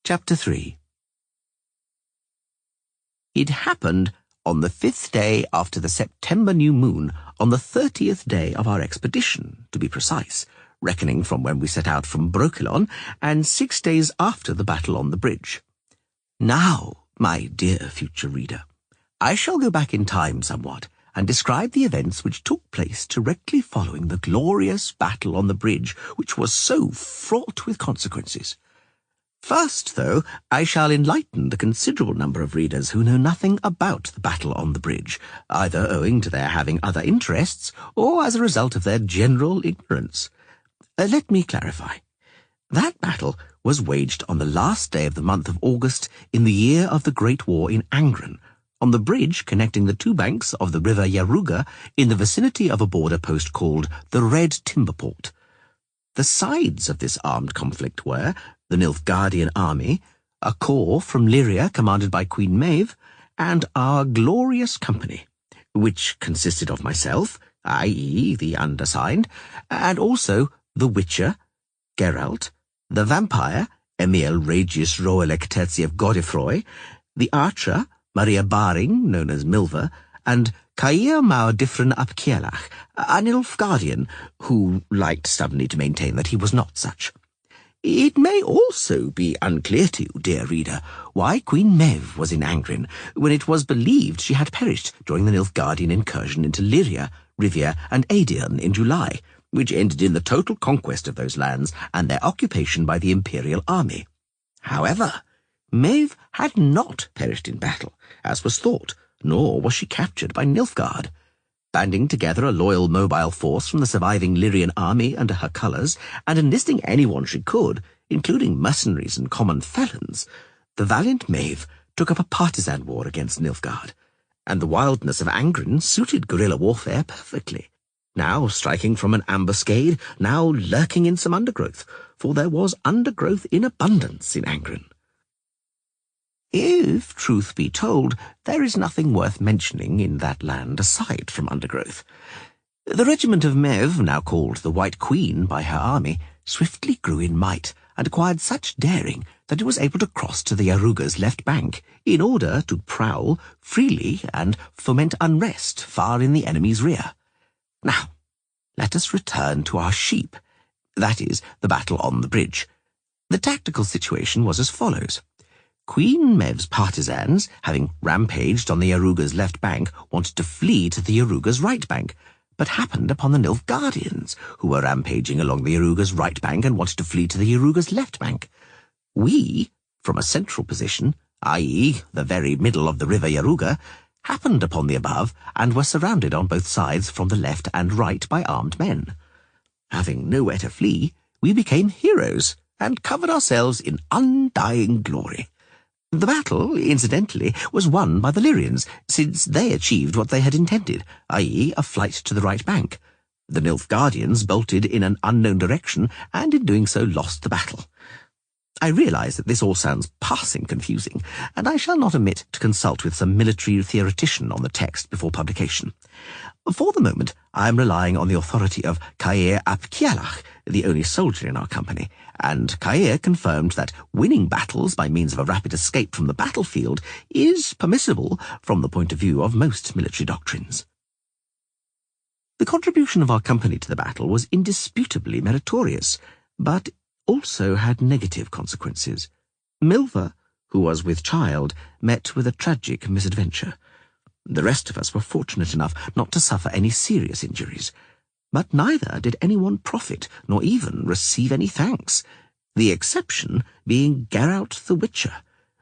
Chapter 3. It happened on the 5th day after the September new moon, on the 30th day of our expedition, to be precise, reckoning from when we set out from Brokilon, and 6 days after the battle on the bridge. Now, my dear future reader, I shall go back in time somewhat, and describe the events which took place directly following the glorious battle on the bridge, which was so fraught with consequences. First, though, I shall enlighten the considerable number of readers who know nothing about the battle on the bridge, either owing to their having other interests, or as a result of their general ignorance. Let me clarify. That battle was waged on the last day of the month of August in the year of the Great War in Angren, on the bridge connecting the two banks of the river Yaruga in the vicinity of a border post called the Red Timber Port. The sides of this armed conflict were the Nilfgaardian army, a corps from Lyria commanded by Queen Maeve, and our glorious company, which consisted of myself, i.e. the undersigned, and also the Witcher, Geralt, the vampire, Emil Regius Roelek Tertiev Godefroy, the archer, Maria Baring, known as Milva, and Cair Maur Diffrin ap Kielach, a Nilfgaardian, who liked stubbornly to maintain that he was not such. It may also be unclear to you, dear reader, why Queen Maeve was in Angren, when it was believed she had perished during the Nilfgaardian incursion into Lyria, Rivia, and Aedirn in July, which ended in the total conquest of those lands and their occupation by the imperial army. However, Maeve had not perished in battle, as was thought, nor was she captured by Nilfgaard. Banding together a loyal mobile force from the surviving Lyrian army under her colours, and enlisting anyone she could, including mercenaries and common felons, the valiant Maeve took up a partisan war against Nilfgaard, and the wildness of Angren suited guerrilla warfare perfectly, now striking from an ambuscade, now lurking in some undergrowth, for there was undergrowth in abundance in Angren. If truth be told, there is nothing worth mentioning in that land aside from undergrowth. The regiment of Maeve, now called the White Queen by her army, swiftly grew in might and acquired such daring that it was able to cross to the Yaruga's left bank in order to prowl freely and foment unrest far in the enemy's rear. Now, let us return to our sheep, that is, the battle on the bridge. The tactical situation was as follows. Queen Maeve's partisans, having rampaged on the Yaruga's left bank, wanted to flee to the Yaruga's right bank, but happened upon the Nilfgaardians, who were rampaging along the Yaruga's right bank and wanted to flee to the Yaruga's left bank. We, from a central position, i.e. the very middle of the river Yaruga, happened upon the above and were surrounded on both sides from the left and right by armed men. Having nowhere to flee, we became heroes and covered ourselves in undying glory. The battle, incidentally, was won by the Lyrians, since they achieved what they had intended, i.e. a flight to the right bank. The Nilfgaardians bolted in an unknown direction, and in doing so lost the battle. I realise that this all sounds passing confusing, and I shall not omit to consult with some military theoretician on the text before publication. For the moment, I am relying on the authority of Cair ap Kielach, the only soldier in our company, and Cair confirmed that winning battles by means of a rapid escape from the battlefield is permissible from the point of view of most military doctrines. The contribution of our company to the battle was indisputably meritorious, but also had negative consequences. Milva, who was with child, met with a tragic misadventure. The rest of us were fortunate enough not to suffer any serious injuries, but neither did anyone profit nor even receive any thanks, the exception being Geralt the Witcher.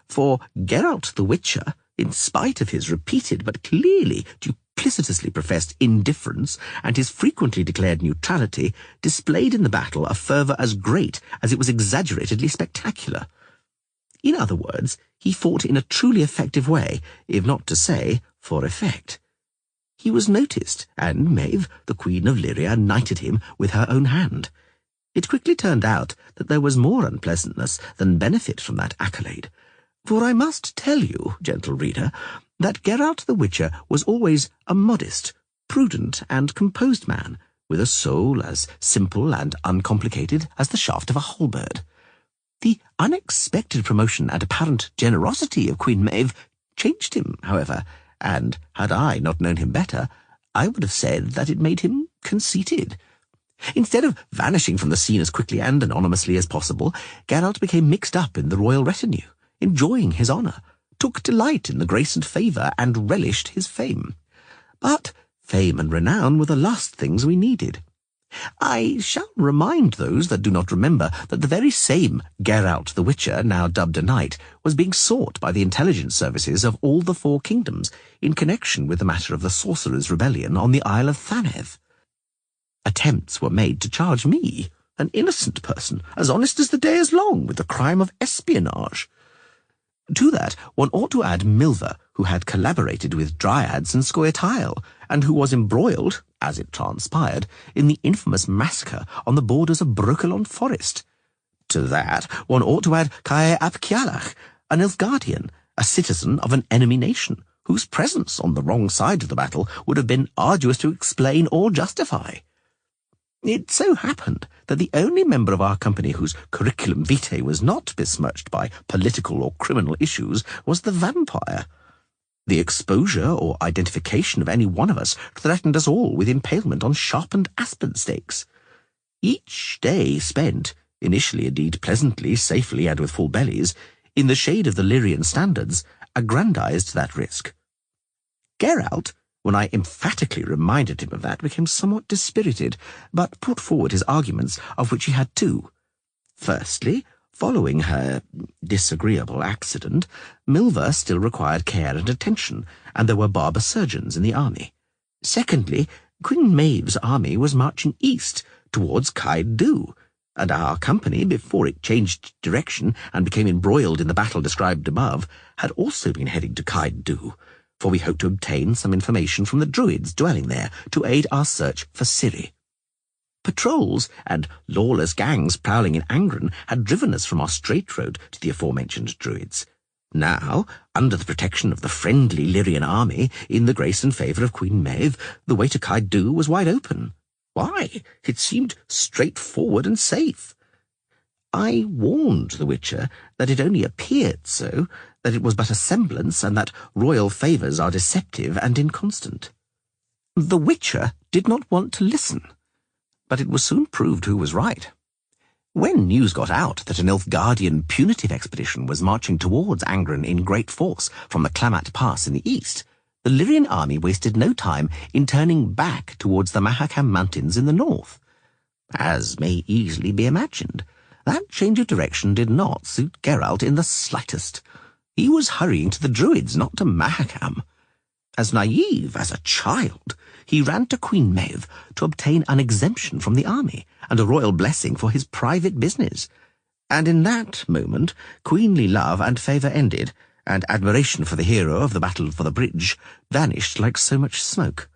For Geralt the Witcher, in spite of his repeated but clearly duplicitously professed indifference and his frequently declared neutrality, displayed in the battle a fervour as great as it was exaggeratedly spectacular. In other words, he fought in a truly effective way, if not to say for effect. He was noticed, and Maeve, the Queen of Lyria, knighted him with her own hand. It quickly turned out that there was more unpleasantness than benefit from that accolade, for I must tell you, gentle reader, that Geralt the Witcher was always a modest, prudent, and composed man, with a soul as simple and uncomplicated as the shaft of a halberd. The unexpected promotion and apparent generosity of Queen Maeve changed him, however, and had I not known him better, I would have said that it made him conceited. Instead of vanishing from the scene as quickly and anonymously as possible, Geralt became mixed up in the royal retinue, enjoying his honour, took delight in the grace and favour, and relished his fame. But fame and renown were the last things we needed. I shall remind those that do not remember that the very same Geralt the Witcher, now dubbed a knight, was being sought by the intelligence services of all the four kingdoms in connection with the matter of the sorcerers' rebellion on the Isle of Thanev. Attempts were made to charge me, an innocent person, as honest as the day is long, with the crime of espionage. To that, one ought to add Milver, who had collaborated with Dryads and Scoia'tael, and who was embroiled, as it transpired, in the infamous massacre on the borders of Brokilon Forest. To that, one ought to add Cae ap Cialach, an Nilfgaardian, a citizen of an enemy nation, whose presence on the wrong side of the battle would have been arduous to explain or justify. It so happened that the only member of our company whose curriculum vitae was not besmirched by political or criminal issues was the vampire. The exposure or identification of any one of us threatened us all with impalement on sharpened aspen stakes. Each day spent, initially indeed pleasantly, safely, and with full bellies, in the shade of the Lyrian standards, aggrandized that risk. Geralt, when I emphatically reminded him of that, became somewhat dispirited, but put forward his arguments, of which he had two. Firstly, following her disagreeable accident, Milver still required care and attention, and there were barber surgeons in the army. Secondly, Queen Maeve's army was marching east, towards Caed Dhu, and our company, before it changed direction and became embroiled in the battle described above, had also been heading to Caed Dhu, for we hoped to obtain some information from the Druids dwelling there to aid our search for Ciri. Patrols and lawless gangs prowling in Angren had driven us from our straight road to the aforementioned Druids. Now, under the protection of the friendly Lyrian army, in the grace and favour of Queen Maeve, the way to Caed Dhu was wide open. Why, it seemed straightforward and safe. I warned the Witcher that it only appeared so, that it was but a semblance, and that royal favours are deceptive and inconstant. The Witcher did not want to listen, but it was soon proved who was right. When news got out that an Nilfgaardian punitive expedition was marching towards Angren in great force from the Klamath Pass in the east, the Lyrian army wasted no time in turning back towards the Mahakam Mountains in the north. As may easily be imagined, that change of direction did not suit Geralt in the slightest. He was hurrying to the Druids, not to Mahakam. As naive as a child, he ran to Queen Maeve to obtain an exemption from the army and a royal blessing for his private business. And in that moment, queenly love and favour ended, and admiration for the hero of the battle for the bridge vanished like so much smoke.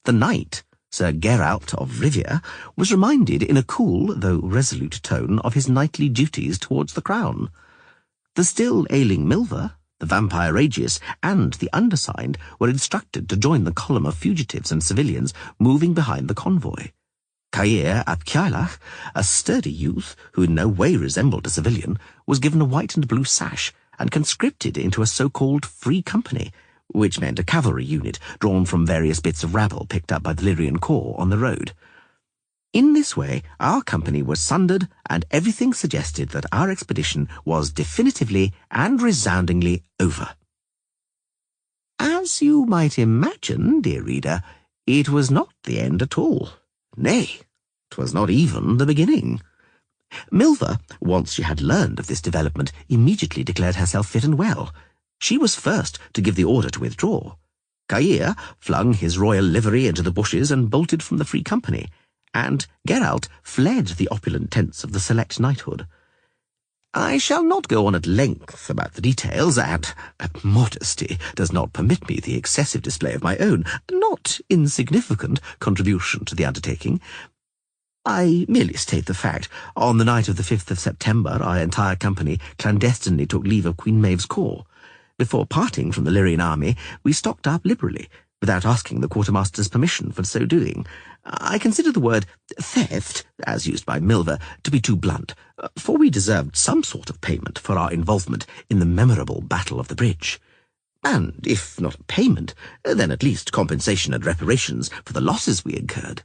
The knight, Sir Geralt of Rivia, was reminded in a cool, though resolute tone, of his knightly duties towards the crown. The still ailing Milver, the vampire Aegius, and the undersigned were instructed to join the column of fugitives and civilians moving behind the convoy. Cae ap Cialach, a sturdy youth who in no way resembled a civilian, was given a white and blue sash and conscripted into a so-called free company, which meant a cavalry unit drawn from various bits of rabble picked up by the Lyrian corps on the road. In this way, our company was sundered, and everything suggested that our expedition was definitively and resoundingly over. As you might imagine, dear reader, it was not the end at all. Nay, 'twas not even the beginning. Milver, once she had learned of this development, immediately declared herself fit and well. She was first to give the order to withdraw. Caer flung his royal livery into the bushes and bolted from the free company, and Geralt fled the opulent tents of the select knighthood. I shall not go on at length about the details, and modesty does not permit me the excessive display of my own, not insignificant, contribution to the undertaking. I merely state the fact. On the night of the 5th of September, our entire company clandestinely took leave of Queen Maeve's corps. Before parting from the Lyrian army, we stocked up liberally, without asking the quartermaster's permission for so doing. I consider the word theft, as used by Milver, to be too blunt, for we deserved some sort of payment for our involvement in the memorable Battle of the Bridge. And if not payment, then at least compensation and reparations for the losses we incurred.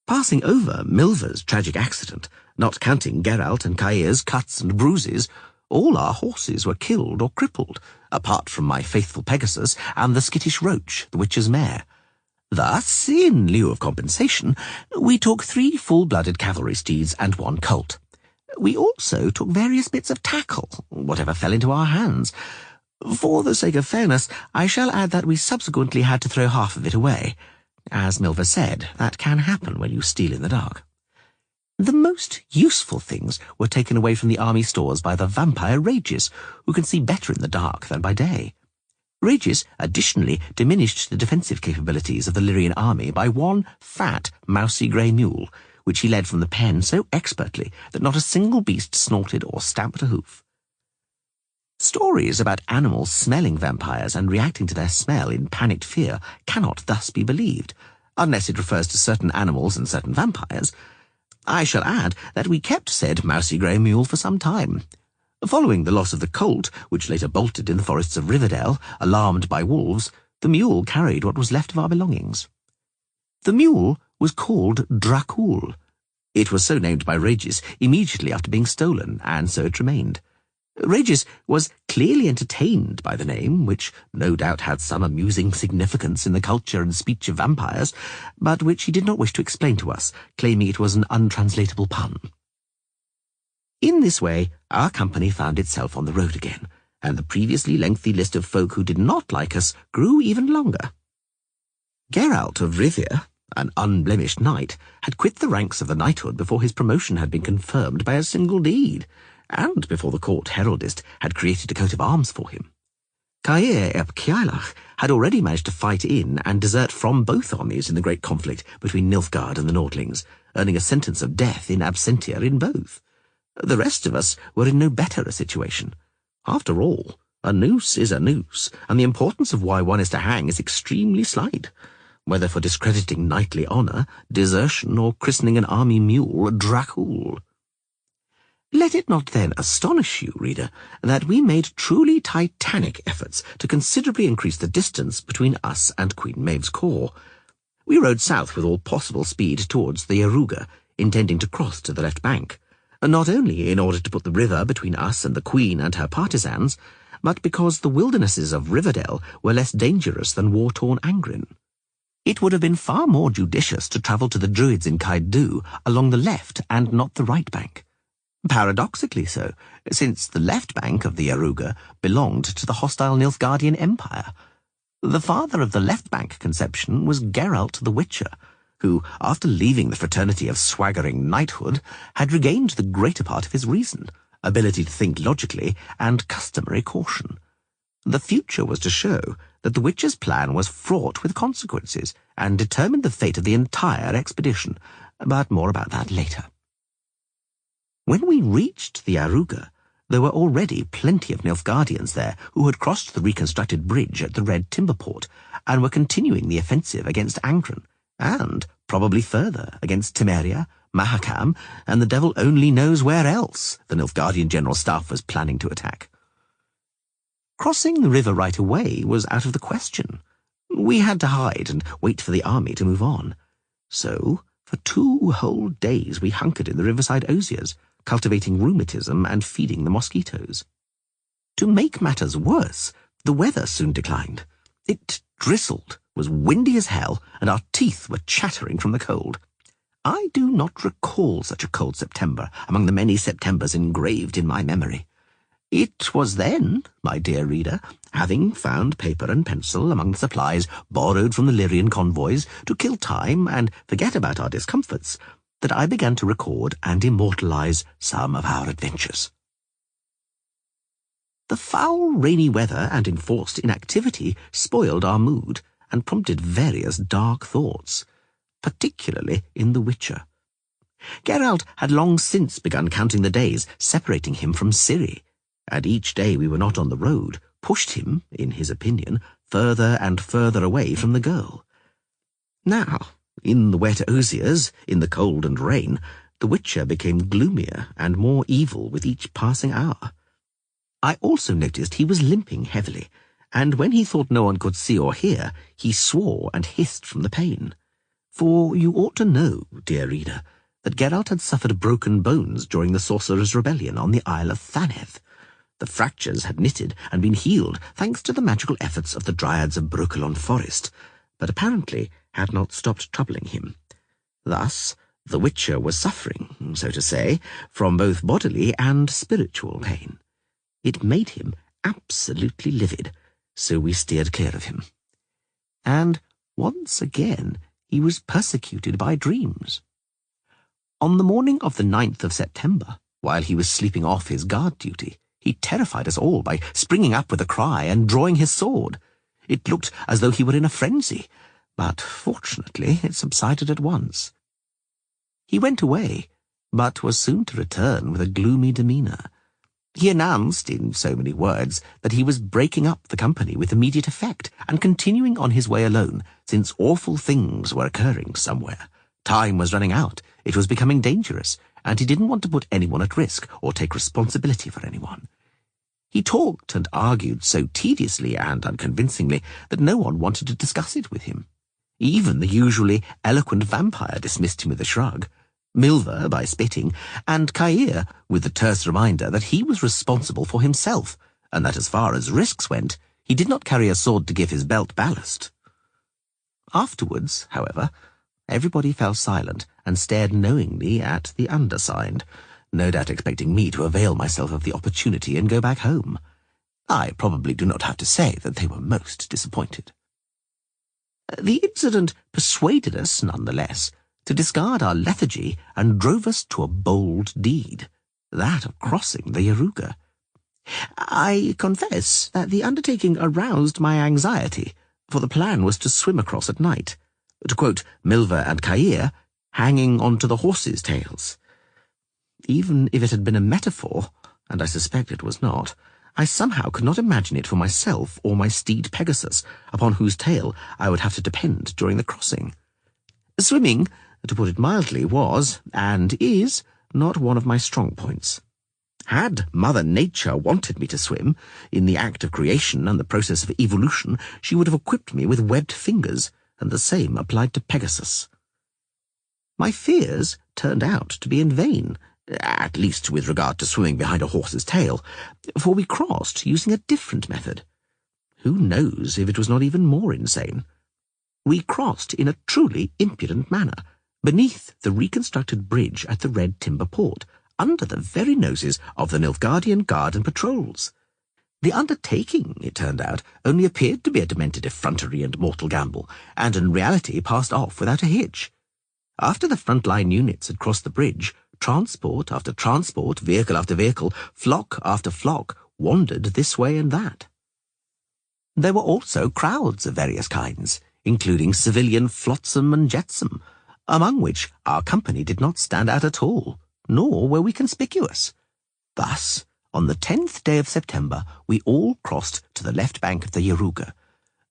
Passing over Milver's tragic accident, not counting Geralt and Cair's cuts and bruises, all our horses were killed or crippled, apart from my faithful Pegasus and the skittish Roach, the witch's mare. Thus, in lieu of compensation, we took 3 full-blooded cavalry steeds and 1 colt. We also took various bits of tackle, whatever fell into our hands. For the sake of fairness, I shall add that we subsequently had to throw half of it away. As Milver said, that can happen when you steal in the dark. The most useful things were taken away from the army stores by the vampire Rages, who can see better in the dark than by day. Rages additionally diminished the defensive capabilities of the Lyrian army by 1 fat, mousy grey mule, which he led from the pen so expertly that not a single beast snorted or stamped a hoof. Stories about animals smelling vampires and reacting to their smell in panicked fear cannot thus be believed, unless it refers to certain animals and certain vampires. I shall add that we kept said mousy grey mule for some time. Following the loss of the colt, which later bolted in the forests of Riverdale, alarmed by wolves, the mule carried what was left of our belongings. The mule was called Dracul. It was so named by Rages immediately after being stolen, and so it remained. Rages was clearly entertained by the name, which no doubt had some amusing significance in the culture and speech of vampires, but which he did not wish to explain to us, claiming it was an untranslatable pun. In this way, our company found itself on the road again, and the previously lengthy list of folk who did not like us grew even longer. Geralt of Rivia, an unblemished knight, had quit the ranks of the knighthood before his promotion had been confirmed by a single deed, and before the court heraldist had created a coat of arms for him. Cair ep Ciailach had already managed to fight in and desert from both armies in the great conflict between Nilfgaard and the Nordlings, earning a sentence of death in absentia in both. The rest of us were in no better a situation. After all, a noose is a noose, and the importance of why one is to hang is extremely slight, whether for discrediting knightly honour, desertion, or christening an army mule Dracul. Let it not then astonish you, reader, that we made truly titanic efforts to considerably increase the distance between us and Queen Maeve's corps. We rode south with all possible speed towards the Yaruga, intending to cross to the left bank, not only in order to put the river between us and the Queen and her partisans, but because the wildernesses of Riverdale were less dangerous than war-torn Angrin. It would have been far more judicious to travel to the Druids in Caidu along the left and not the right bank. Paradoxically so, since the left bank of the Yaruga belonged to the hostile Nilfgaardian Empire. The father of the left bank conception was Geralt the Witcher, who, after leaving the fraternity of swaggering knighthood, had regained the greater part of his reason, ability to think logically, and customary caution. The future was to show that the Witcher's plan was fraught with consequences, and determined the fate of the entire expedition, but more about that later. When we reached the Yaruga, there were already plenty of Nilfgaardians there who had crossed the reconstructed bridge at the Red Timber Port and were continuing the offensive against Angren, and probably further against Temeria, Mahakam, and the devil only knows where else the Nilfgaardian General Staff was planning to attack. Crossing the river right away was out of the question. We had to hide and wait for the army to move on. So, for 2 whole days we hunkered in the riverside osiers, cultivating rheumatism and feeding the mosquitoes. To make matters worse, the weather soon declined. It drizzled, was windy as hell, and our teeth were chattering from the cold. I do not recall such a cold September among the many Septembers engraved in my memory. It was then, my dear reader, having found paper and pencil among the supplies borrowed from the Lyrian convoys to kill time and forget about our discomforts, that I began to record and immortalize some of our adventures. The foul, rainy weather and enforced inactivity spoiled our mood and prompted various dark thoughts, particularly in The Witcher. Geralt had long since begun counting the days separating him from Ciri, and each day we were not on the road pushed him, in his opinion, further and further away from the girl. Now, in the wet osiers, in the cold and rain, the Witcher became gloomier and more evil with each passing hour. I also noticed he was limping heavily, and when he thought no one could see or hear, he swore and hissed from the pain. For you ought to know, dear reader, that Geralt had suffered broken bones during the Sorcerer's Rebellion on the Isle of Thaneth. The fractures had knitted and been healed thanks to the magical efforts of the Dryads of Brokilon Forest, but apparently had not stopped troubling him. Thus, the Witcher was suffering, so to say, from both bodily and spiritual pain. It made him absolutely livid, so we steered clear of him. And once again he was persecuted by dreams. On the morning of the 9th of September, while he was sleeping off his guard duty, he terrified us all by springing up with a cry and drawing his sword. It looked as though he were in a frenzy, but fortunately it subsided at once. He went away, but was soon to return with a gloomy demeanour. He announced, in so many words, that he was breaking up the company with immediate effect and continuing on his way alone, since awful things were occurring somewhere. Time was running out, it was becoming dangerous, and he didn't want to put anyone at risk or take responsibility for anyone. He talked and argued so tediously and unconvincingly that no one wanted to discuss it with him. Even the usually eloquent vampire dismissed him with a shrug, Milver by spitting, and Cair with the terse reminder that he was responsible for himself, and that as far as risks went, he did not carry a sword to give his belt ballast. Afterwards, however, everybody fell silent and stared knowingly at the undersigned, no doubt expecting me to avail myself of the opportunity and go back home. I probably do not have to say that they were most disappointed. The incident persuaded us, nonetheless, to discard our lethargy and drove us to a bold deed, that of crossing the Yaruga. I confess that the undertaking aroused my anxiety, for the plan was to swim across at night, to quote Milver and Cair, hanging onto the horses' tails. Even if it had been a metaphor, and I suspect it was not, I somehow could not imagine it for myself or my steed Pegasus, upon whose tail I would have to depend during the crossing. Swimming, to put it mildly, was, and is, not one of my strong points. Had Mother Nature wanted me to swim, in the act of creation and the process of evolution, she would have equipped me with webbed fingers, and the same applied to Pegasus. My fears turned out to be in vain, at least with regard to swimming behind a horse's tail, for we crossed using a different method. Who knows if it was not even more insane? We crossed in a truly impudent manner, beneath the reconstructed bridge at the Red Timber Port, under the very noses of the Nilfgaardian Guard and patrols. The undertaking, it turned out, only appeared to be a demented effrontery and mortal gamble, and in reality passed off without a hitch. After the front-line units had crossed the bridge, transport after transport, vehicle after vehicle, flock after flock, wandered this way and that. There were also crowds of various kinds, including civilian flotsam and jetsam, among which our company did not stand out at all, nor were we conspicuous. Thus, on the 10th day of September, we all crossed to the left bank of the Yaruga,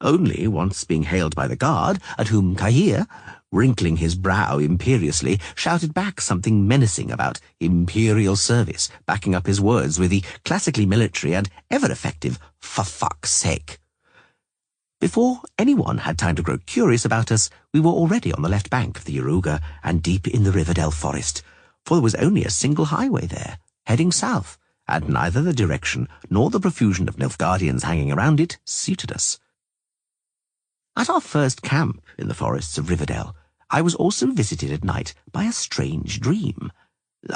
only once being hailed by the guard, at whom Cair, wrinkling his brow imperiously, shouted back something menacing about imperial service, backing up his words with the classically military and ever-effective "for fuck's sake." Before anyone had time to grow curious about us, we were already on the left bank of the Yaruga and deep in the Riverdale forest, for there was only a single highway there, heading south, and neither the direction nor the profusion of Nilfgaardians hanging around it suited us. At our first camp in the forests of Riverdale, I was also visited at night by a strange dream.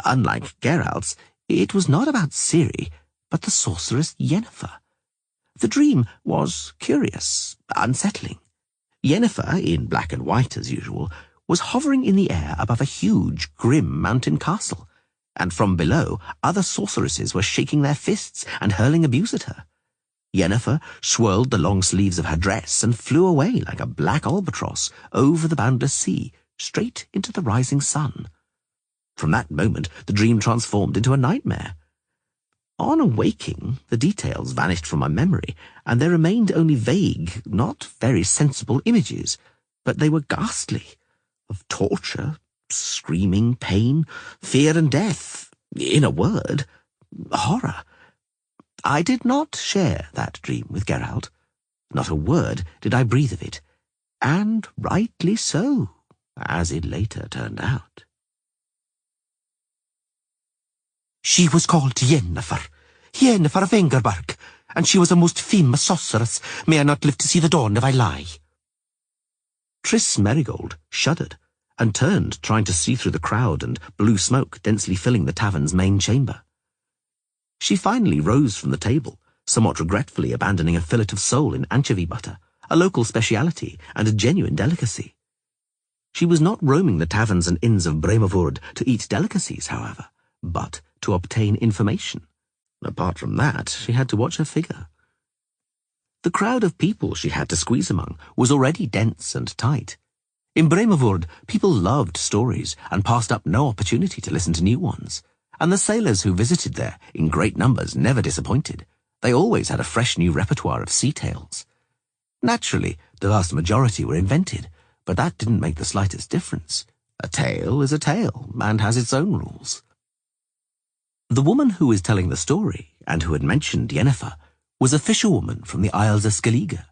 Unlike Geralt's, it was not about Ciri, but the sorceress Yennefer. The dream was curious, unsettling. Yennefer, in black and white as usual, was hovering in the air above a huge, grim mountain castle, and from below other sorceresses were shaking their fists and hurling abuse at her. Yennefer swirled the long sleeves of her dress and flew away like a black albatross over the boundless sea, straight into the rising sun. From that moment the dream transformed into a nightmare. On awaking, the details vanished from my memory, and there remained only vague, not very sensible images, but they were ghastly, of torture, screaming, pain, fear and death. In a word, horror. I did not share that dream with Geralt. Not a word did I breathe of it, and rightly so, as it later turned out. She was called Yennefer of Vengerberg, and she was a most famous sorceress. May I not live to see the dawn if I lie? Triss Merigold shuddered, and turned, trying to see through the crowd and blue smoke densely filling the tavern's main chamber. She finally rose from the table, somewhat regretfully abandoning a fillet of sole in anchovy butter, a local speciality and a genuine delicacy. She was not roaming the taverns and inns of Bremervoord to eat delicacies, however, but to obtain information. Apart from that, she had to watch her figure. The crowd of people she had to squeeze among was already dense and tight. In Bremervoord, people loved stories and passed up no opportunity to listen to new ones, and the sailors who visited there in great numbers never disappointed. They always had a fresh new repertoire of sea tales. Naturally, the vast majority were invented, but that didn't make the slightest difference. A tale is a tale, and has its own rules. The woman who was telling the story, and who had mentioned Yennefer, was a fisherwoman from the Isles of Skellige.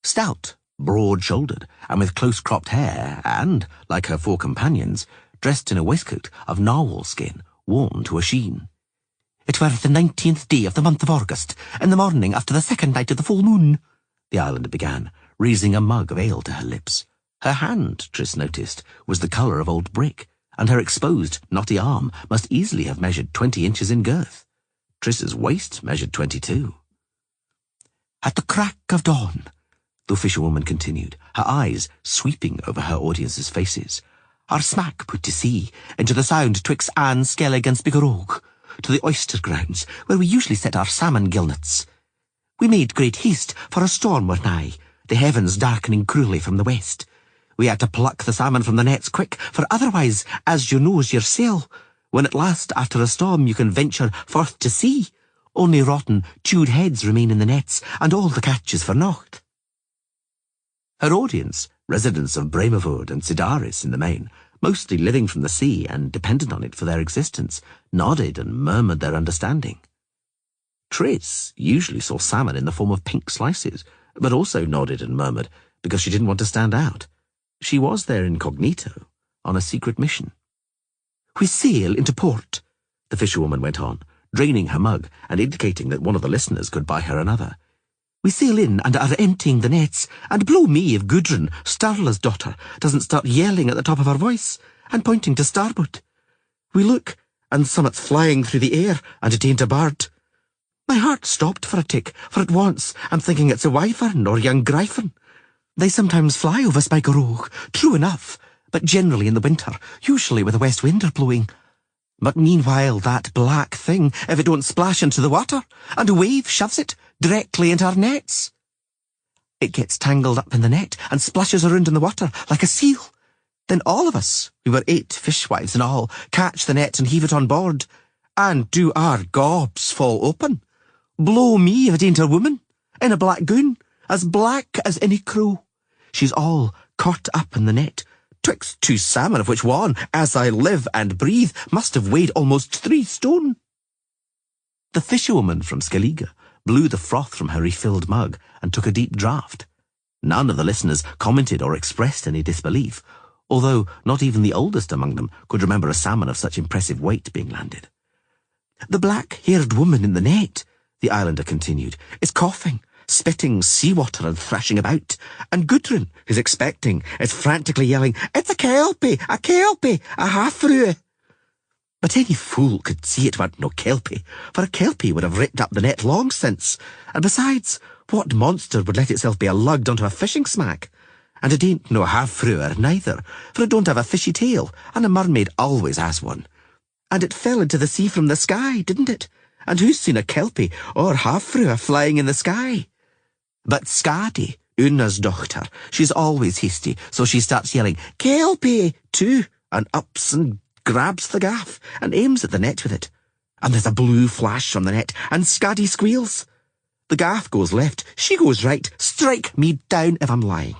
Stout, broad-shouldered, and with close-cropped hair, and, like her four companions, dressed in a waistcoat of narwhal skin, worn to a sheen. "It were the 19th day of the month of August, in the morning after the second night of the full moon," the islander began, raising a mug of ale to her lips. Her hand, Triss noticed, was the colour of old brick, and her exposed, knotty arm must easily have measured 20 inches in girth. Triss's waist measured 22. "At the crack of dawn," the fisherwoman continued, her eyes sweeping over her audience's faces, "our smack put to sea, into the sound twixt Anne Skellig and Spigaroog, to the oyster grounds, where we usually set our salmon gillnets. We made great haste, for a storm were nigh, the heavens darkening cruelly from the west. We had to pluck the salmon from the nets quick, for otherwise, as you knows yoursel, when at last, after a storm, you can venture forth to sea, only rotten, chewed heads remain in the nets, and all the catches for naught." Her audience, residents of Bremervoord and Sidaris in the main, mostly living from the sea and dependent on it for their existence, nodded and murmured their understanding. Triss usually saw salmon in the form of pink slices, but also nodded and murmured because she didn't want to stand out. She was there incognito, on a secret mission. "We sail into port," the fisherwoman went on, draining her mug and indicating that one of the listeners could buy her another. "We sail in and are emptying the nets, and blow me if Gudrun, Sturla's daughter, doesn't start yelling at the top of her voice and pointing to starboard. We look, and summat's flying through the air, and it ain't a bird. My heart stopped for a tick, for at once I'm thinking it's a wyvern or young gryphon. They sometimes fly over Spigaroog, true enough, but generally in the winter, usually with a west wind blowing. But meanwhile that black thing, if it don't splash into the water, and a wave shoves it directly into our nets. It gets tangled up in the net and splashes around in the water like a seal. Then all of us, we were 8 fishwives in all, catch the net and heave it on board, and do our gobs fall open. Blow me if it ain't a woman, in a black gown, as black as any crow. She's all caught up in the net, twixt 2 salmon, of which one, as I live and breathe, must have weighed almost 3 stone. The fisherwoman from Skellige blew the froth from her refilled mug and took a deep draught. None of the listeners commented or expressed any disbelief, although not even the oldest among them could remember a salmon of such impressive weight being landed. "The black-haired woman in the net," the islander continued, "is coughing, spitting seawater and thrashing about, and Gudrun, who's expecting, is frantically yelling, 'It's a kelpie, a half-rue!' But any fool could see it weren't no kelpie, for a kelpie would have ripped up the net long since, and besides, what monster would let itself be lugged onto a fishing smack? And it ain't no half-ruer neither, for it don't have a fishy tail, and a mermaid always has one. And it fell into the sea from the sky, didn't it? And who's seen a kelpie or half-ruer flying in the sky? But Skadi, Una's daughter, she's always hasty, so she starts yelling, 'Kelpie!' too, and ups and grabs the gaff, and aims at the net with it. and there's a blue flash from the net, and Scuddy squeals. The gaff goes left, she goes right, strike me down if I'm lying.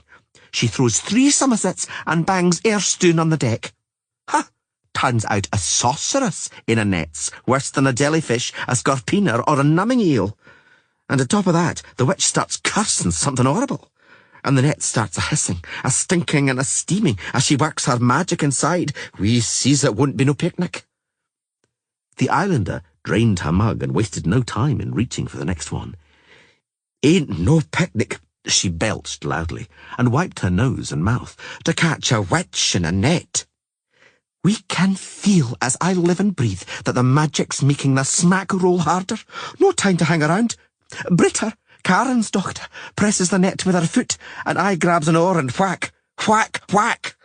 She throws 3 somersets and bangs Erstone on the deck. Ha! Turns out a sorceress in a net's worse than a jellyfish, a scorpioner, or a numbing eel. And on top of that, the witch starts cursing something horrible. And the net starts a hissing, a stinking and a steaming as she works her magic inside. We sees it won't be no picnic. The islander drained her mug and wasted no time in reaching for the next one. Ain't no picnic, she belched loudly, and wiped her nose and mouth, to catch a witch in a net. We can feel as I live and breathe that the magic's making the smack roll harder. No time to hang around. Britta, Karen's doctor, presses the net with her foot, and I grabs an oar and whack, whack, whack.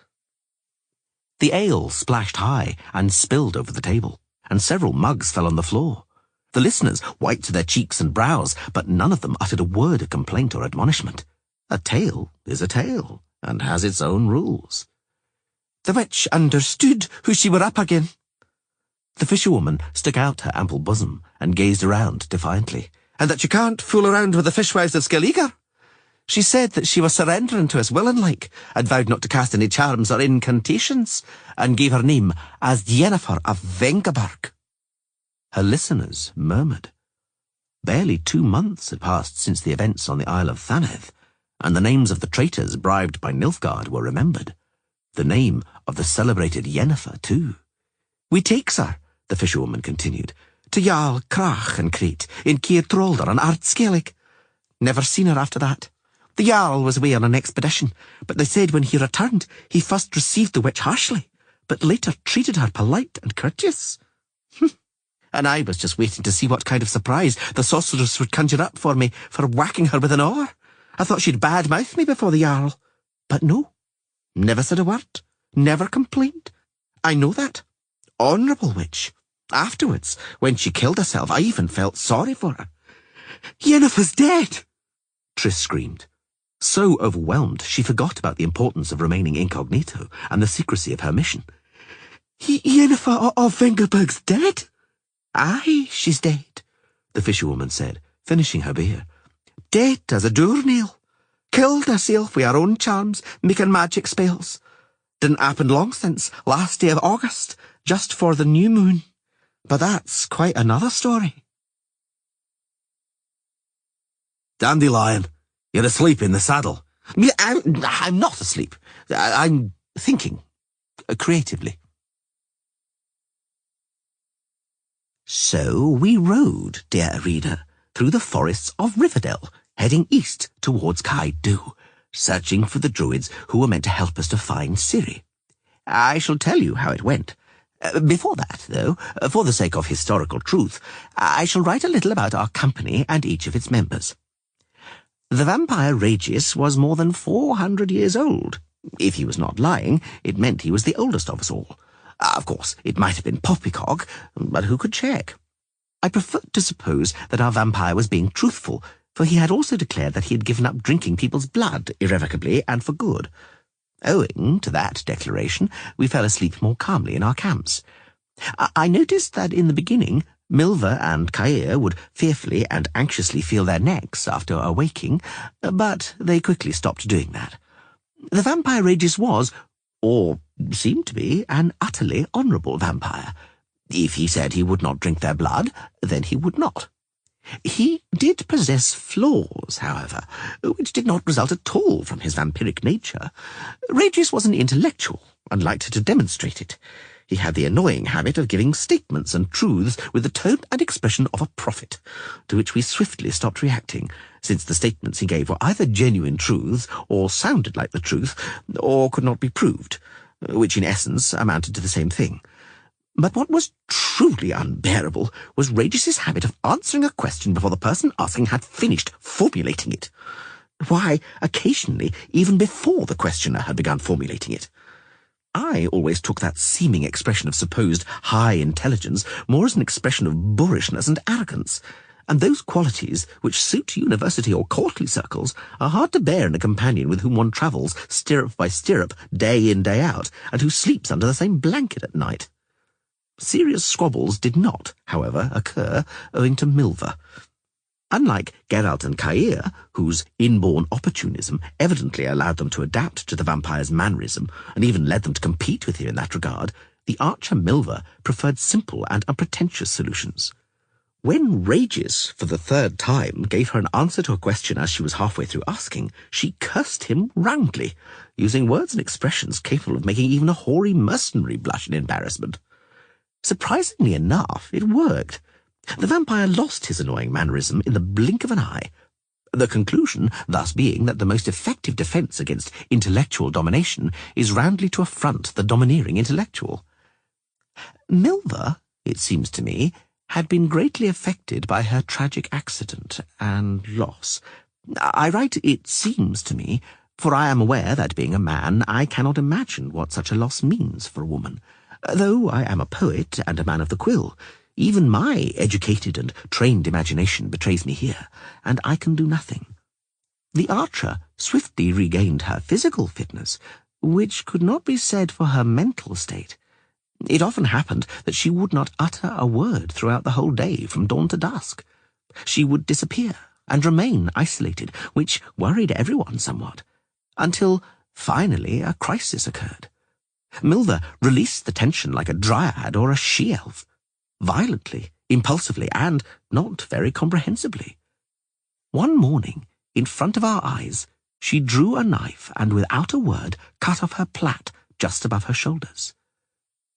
The ale splashed high and spilled over the table, and several mugs fell on the floor. The listeners wiped their cheeks and brows, but none of them uttered a word of complaint or admonishment. A tale is a tale, and has its own rules. The witch understood who she were up again. The fisherwoman stuck out her ample bosom and gazed around defiantly, and that you can't fool around with the fishwives of Skelliger. She said that she was surrendering to us willing-like, and vowed not to cast any charms or incantations, and gave her name as Yennefer of Vengerberg. Her listeners murmured. Barely 2 months had passed since the events on the Isle of Thaneth, and the names of the traitors bribed by Nilfgaard were remembered. The name of the celebrated Yennefer, too. We takes her, the fisherwoman continued, to Jarl Krach and Crete, in Keir Trolder and Ardskellig. Never seen her after that. The Jarl was away on an expedition, but they said when he returned, he first received the witch harshly, but later treated her polite and courteous. And I was just waiting to see what kind of surprise the sorceress would conjure up for me for whacking her with an oar. I thought she'd bad-mouth me before the Jarl. But no, never said a word, never complained. I know that. Honourable witch. Afterwards, when she killed herself, I even felt sorry for her. Yennefer's dead, Triss screamed. So overwhelmed, she forgot about the importance of remaining incognito and the secrecy of her mission. Yennefer of Vengerberg's dead? Aye, she's dead, the fisherwoman said, finishing her beer. Dead as a doornail. Killed herself with her own charms, making magic spells. Didn't happen long since, last day of August, just for the new moon. But that's quite another story. Dandelion, you're asleep in the saddle. I'm not asleep. I'm thinking creatively. So we rode, dear reader, through the forests of Riverdale, heading east towards Kaidu, searching for the druids who were meant to help us to find Ciri. I shall tell you how it went. Before that, though, for the sake of historical truth, I shall write a little about our company and each of its members. The vampire Regius was more than 400 years old. If he was not lying, it meant he was the oldest of us all. Of course, it might have been Poppycock, but who could check? I prefer to suppose that our vampire was being truthful, for he had also declared that he had given up drinking people's blood irrevocably and for good. Owing to that declaration, we fell asleep more calmly in our camps. I noticed that in the beginning, Milva and Caer would fearfully and anxiously feel their necks after awaking, but they quickly stopped doing that. The vampire Regis was, or seemed to be, an utterly honourable vampire. If he said he would not drink their blood, then he would not. He did possess flaws, however, which did not result at all from his vampiric nature. Regis was an intellectual, and liked to demonstrate it. He had the annoying habit of giving statements and truths with the tone and expression of a prophet, to which we swiftly stopped reacting, since the statements he gave were either genuine truths, or sounded like the truth, or could not be proved, which in essence amounted to the same thing. But what was truly unbearable was Regis's habit of answering a question before the person asking had finished formulating it. Why, occasionally, even before the questioner had begun formulating it. I always took that seeming expression of supposed high intelligence more as an expression of boorishness and arrogance, and those qualities which suit university or courtly circles are hard to bear in a companion with whom one travels stirrup by stirrup, day in, day out, and who sleeps under the same blanket at night. Serious squabbles did not, however, occur owing to Milva. Unlike Geralt and Ciri, whose inborn opportunism evidently allowed them to adapt to the vampire's mannerism and even led them to compete with him in that regard, the archer Milva preferred simple and unpretentious solutions. When Regis, for the third time, gave her an answer to a question as she was halfway through asking, she cursed him roundly, using words and expressions capable of making even a hoary mercenary blush in embarrassment. Surprisingly enough, it worked. The vampire lost his annoying mannerism in the blink of an eye, the conclusion thus being that the most effective defence against intellectual domination is roundly to affront the domineering intellectual. Milva, it seems to me, had been greatly affected by her tragic accident and loss. I write "it seems to me," for I am aware that, being a man, I cannot imagine what such a loss means for a woman. Though I am a poet and a man of the quill, even my educated and trained imagination betrays me here, and I can do nothing. The archer swiftly regained her physical fitness, which could not be said for her mental state. It often happened that she would not utter a word throughout the whole day from dawn to dusk. She would disappear and remain isolated, which worried everyone somewhat, until finally a crisis occurred. Milva released the tension like a dryad or a she-elf, violently, impulsively, and not very comprehensibly. One morning, in front of our eyes, she drew a knife and without a word cut off her plait just above her shoulders.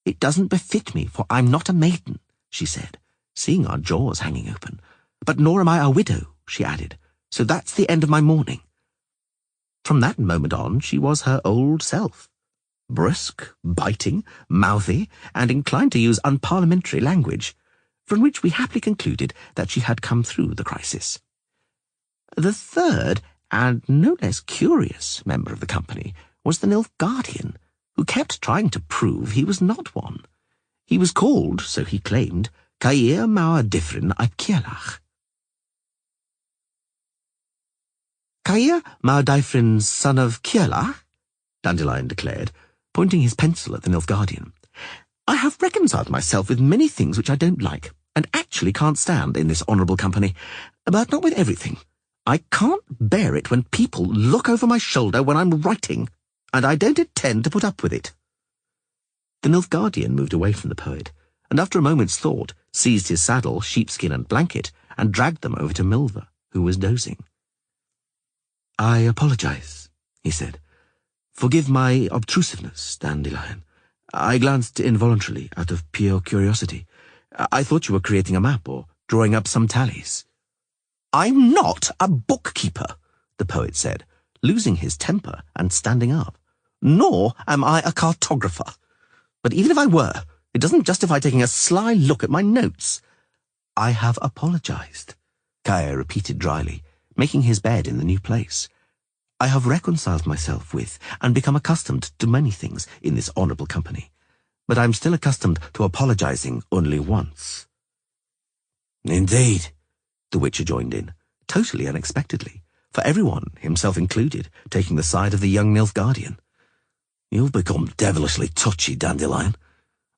"It doesn't befit me, for I'm not a maiden," she said, seeing our jaws hanging open. "But nor am I a widow," she added, "so that's the end of my mourning." From that moment on, she was her old self, brusque, biting, mouthy, and inclined to use unparliamentary language, from which we happily concluded that she had come through the crisis. The third, and no less curious, member of the company was the Nilfgaardian, who kept trying to prove he was not one. He was called, so he claimed, Cair Mawr Dyffryn ap Ciarlach. "Cair Mawr Dyffryn, son of Ciarlach?" Dandelion declared, pointing his pencil at the Nilfgaardian. "I have reconciled myself with many things which I don't like, and actually can't stand in this honourable company, but not with everything. I can't bear it when people look over my shoulder when I'm writing, and I don't intend to put up with it." The Nilfgaardian moved away from the poet, and after a moment's thought, seized his saddle, sheepskin, and blanket, and dragged them over to Milva, who was dozing. "I apologize," he said. "Forgive my obtrusiveness, Dandelion. I glanced involuntarily out of pure curiosity. I thought you were creating a map or drawing up some tallies." "I'm not a bookkeeper," the poet said, losing his temper and standing up. "Nor am I a cartographer. But even if I were, it doesn't justify taking a sly look at my notes." "I have apologized," Cair repeated dryly, making his bed in the new place. "I have reconciled myself with and become accustomed to many things in this honourable company, but I'm still accustomed to apologizing only once." "Indeed," the Witcher joined in, totally unexpectedly, for everyone, himself included, taking the side of the young Nilfgaardian. "You've become devilishly touchy, Dandelion.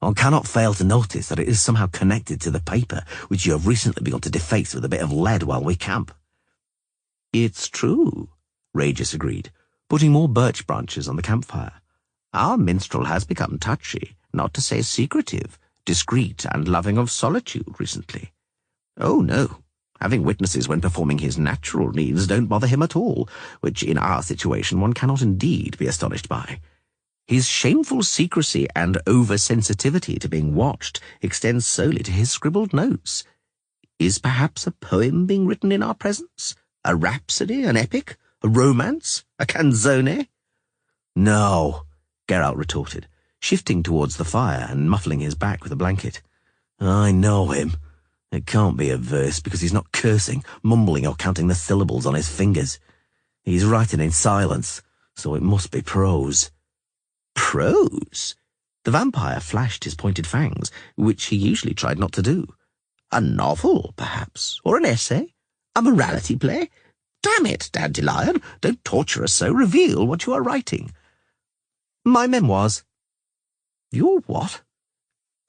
I cannot fail to notice that it is somehow connected to the paper which you have recently begun to deface with a bit of lead while we camp." "It's true," Regis agreed, putting more birch branches on the campfire. "Our minstrel has become touchy, not to say secretive, discreet, and loving of solitude recently. Oh, no. Having witnesses when performing his natural needs don't bother him at all, which in our situation one cannot indeed be astonished by. His shameful secrecy and over-sensitivity to being watched extends solely to his scribbled notes. Is perhaps a poem being written in our presence? A rhapsody, an epic, a romance, a canzone?" "No," Geralt retorted, shifting towards the fire and muffling his back with a blanket. "I know him. It can't be a verse because he's not cursing, mumbling, or counting the syllables on his fingers. He's writing in silence, so it must be prose." "Prose?" The vampire flashed his pointed fangs, which he usually tried not to do. "A novel, perhaps, or an essay? A morality play? Damn it, Dandelion, don't torture us so. Reveal what you are writing." "My memoirs." "Your what?"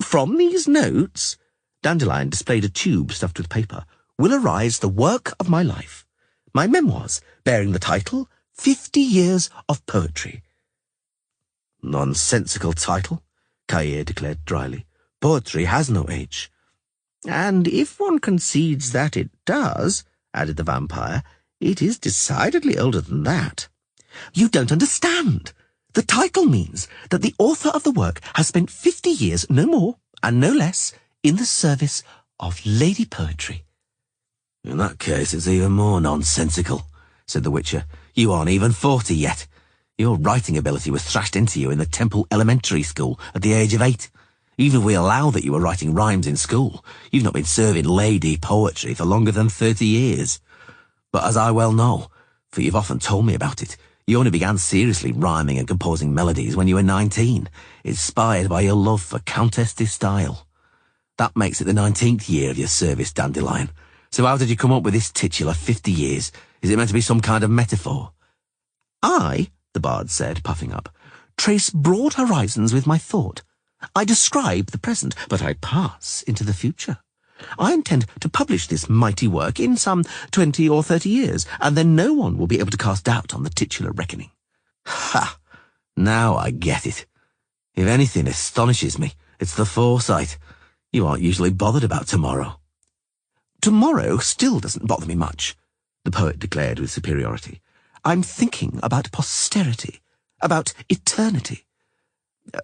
From these notes, Dandelion displayed a tube stuffed with paper, will arise the work of my life. My memoirs, bearing the title, 50 Years of Poetry. Nonsensical title, Cahier declared dryly. Poetry has no age. And if one concedes that it does, added the vampire, it is decidedly older than that. You don't understand. The title means that the author of the work has spent 50 years, no more and no less, in the service of Lady Poetry. In that case, it's even more nonsensical, said the Witcher. You aren't even 40 yet. Your writing ability was thrashed into you in the Temple Elementary School at the age of 8. Even if we allow that you were writing rhymes in school, you've not been serving lady poetry for longer than 30 years. But as I well know, for you've often told me about it, you only began seriously rhyming and composing melodies when you were 19, inspired by your love for Countess de Style. That makes it the 19th year of your service, Dandelion. So how did you come up with this titular 50 years? Is it meant to be some kind of metaphor? I, the bard said, puffing up, trace broad horizons with my thought. I describe the present, but I pass into the future. I intend to publish this mighty work in some 20 or 30 years, and then no one will be able to cast doubt on the titular reckoning. Ha! Now I get it. If anything astonishes me, it's the foresight. You aren't usually bothered about tomorrow. Tomorrow still doesn't bother me much, the poet declared with superiority. I'm thinking about posterity, about eternity.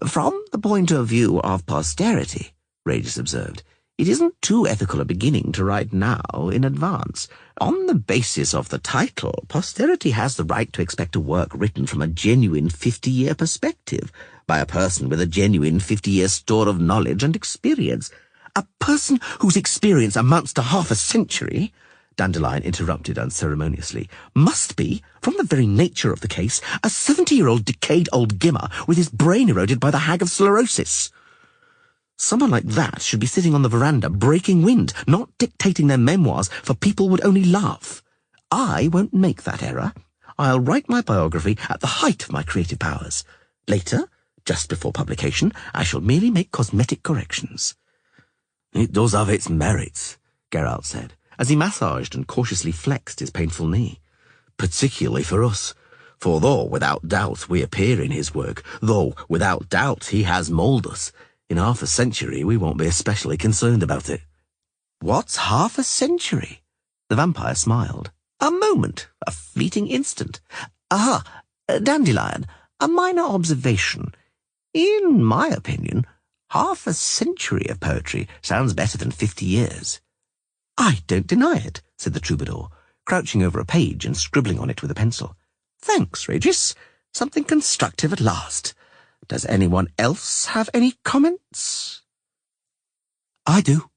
From the point of view of posterity, Regis observed, it isn't too ethical a beginning to write now in advance. On the basis of the title, posterity has the right to expect a work written from a genuine 50-year perspective, by a person with a genuine 50-year store of knowledge and experience. A person whose experience amounts to half a century, Dandelion interrupted unceremoniously, must be, from the very nature of the case, a 70-year-old decayed old gimmer with his brain eroded by the hag of sclerosis. Someone like that should be sitting on the veranda breaking wind, not dictating their memoirs, for people would only laugh. I won't make that error. I'll write my biography at the height of my creative powers. Later, just before publication, I shall merely make cosmetic corrections. It does have its merits, Geralt said, as he massaged and cautiously flexed his painful knee. Particularly for us. For though, without doubt, we appear in his work, though, without doubt, he has moulded us, in half a century we won't be especially concerned about it. What's half a century? The vampire smiled. A moment, a fleeting instant. Aha, Dandelion, a minor observation. In my opinion, half a century of poetry sounds better than 50 years. I don't deny it, said the troubadour, crouching over a page and scribbling on it with a pencil. Thanks, Regis. Something constructive at last. Does anyone else have any comments? I do,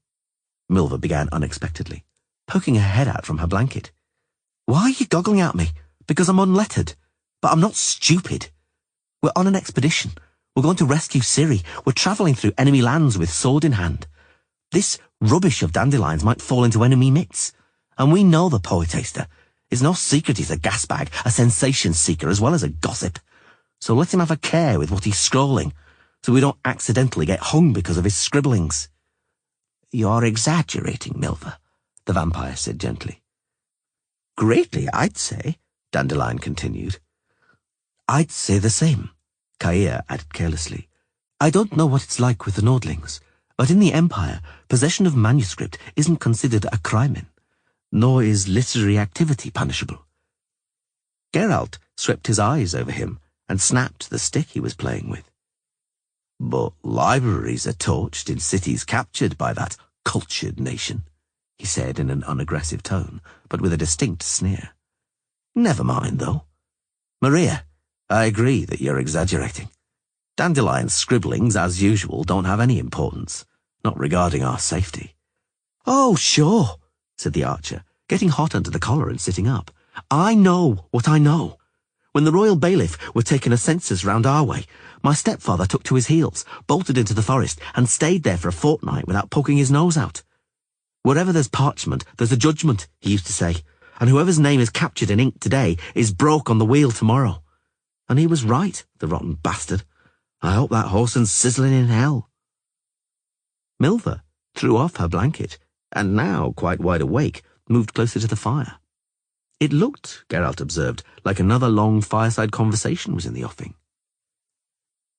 Milva began unexpectedly, poking her head out from her blanket. Why are you goggling at me? Because I'm unlettered. But I'm not stupid. We're on an expedition. We're going to rescue Ciri. We're travelling through enemy lands with sword in hand. This rubbish of Dandelion's might fall into enemy mitts. And we know the poetaster. It's no secret he's a gasbag, a sensation seeker as well as a gossip. So let him have a care with what he's scrolling, so we don't accidentally get hung because of his scribblings. You're exaggerating, Milva, the vampire said gently. Greatly, I'd say, Dandelion continued. I'd say the same, Cahier added carelessly. I don't know what it's like with the Nordlings, but in the Empire, possession of manuscript isn't considered a crime, nor is literary activity punishable. Geralt swept his eyes over him and snapped the stick he was playing with. But libraries are torched in cities captured by that cultured nation, he said in an unaggressive tone, but with a distinct sneer. Never mind, though. Maria, I agree that you're exaggerating. Dandelion's scribblings, as usual, don't have any importance, not regarding our safety. Oh, sure, said the archer, getting hot under the collar and sitting up. I know what I know. When the royal bailiff were taking a census round our way, my stepfather took to his heels, bolted into the forest, and stayed there for a fortnight without poking his nose out. Wherever there's parchment, there's a judgment, he used to say, and whoever's name is captured in ink today is broke on the wheel tomorrow. And he was right, the rotten bastard. I hope that whoreson's sizzling in hell. Milva threw off her blanket, and now, quite wide awake, moved closer to the fire. It looked, Geralt observed, like another long fireside conversation was in the offing.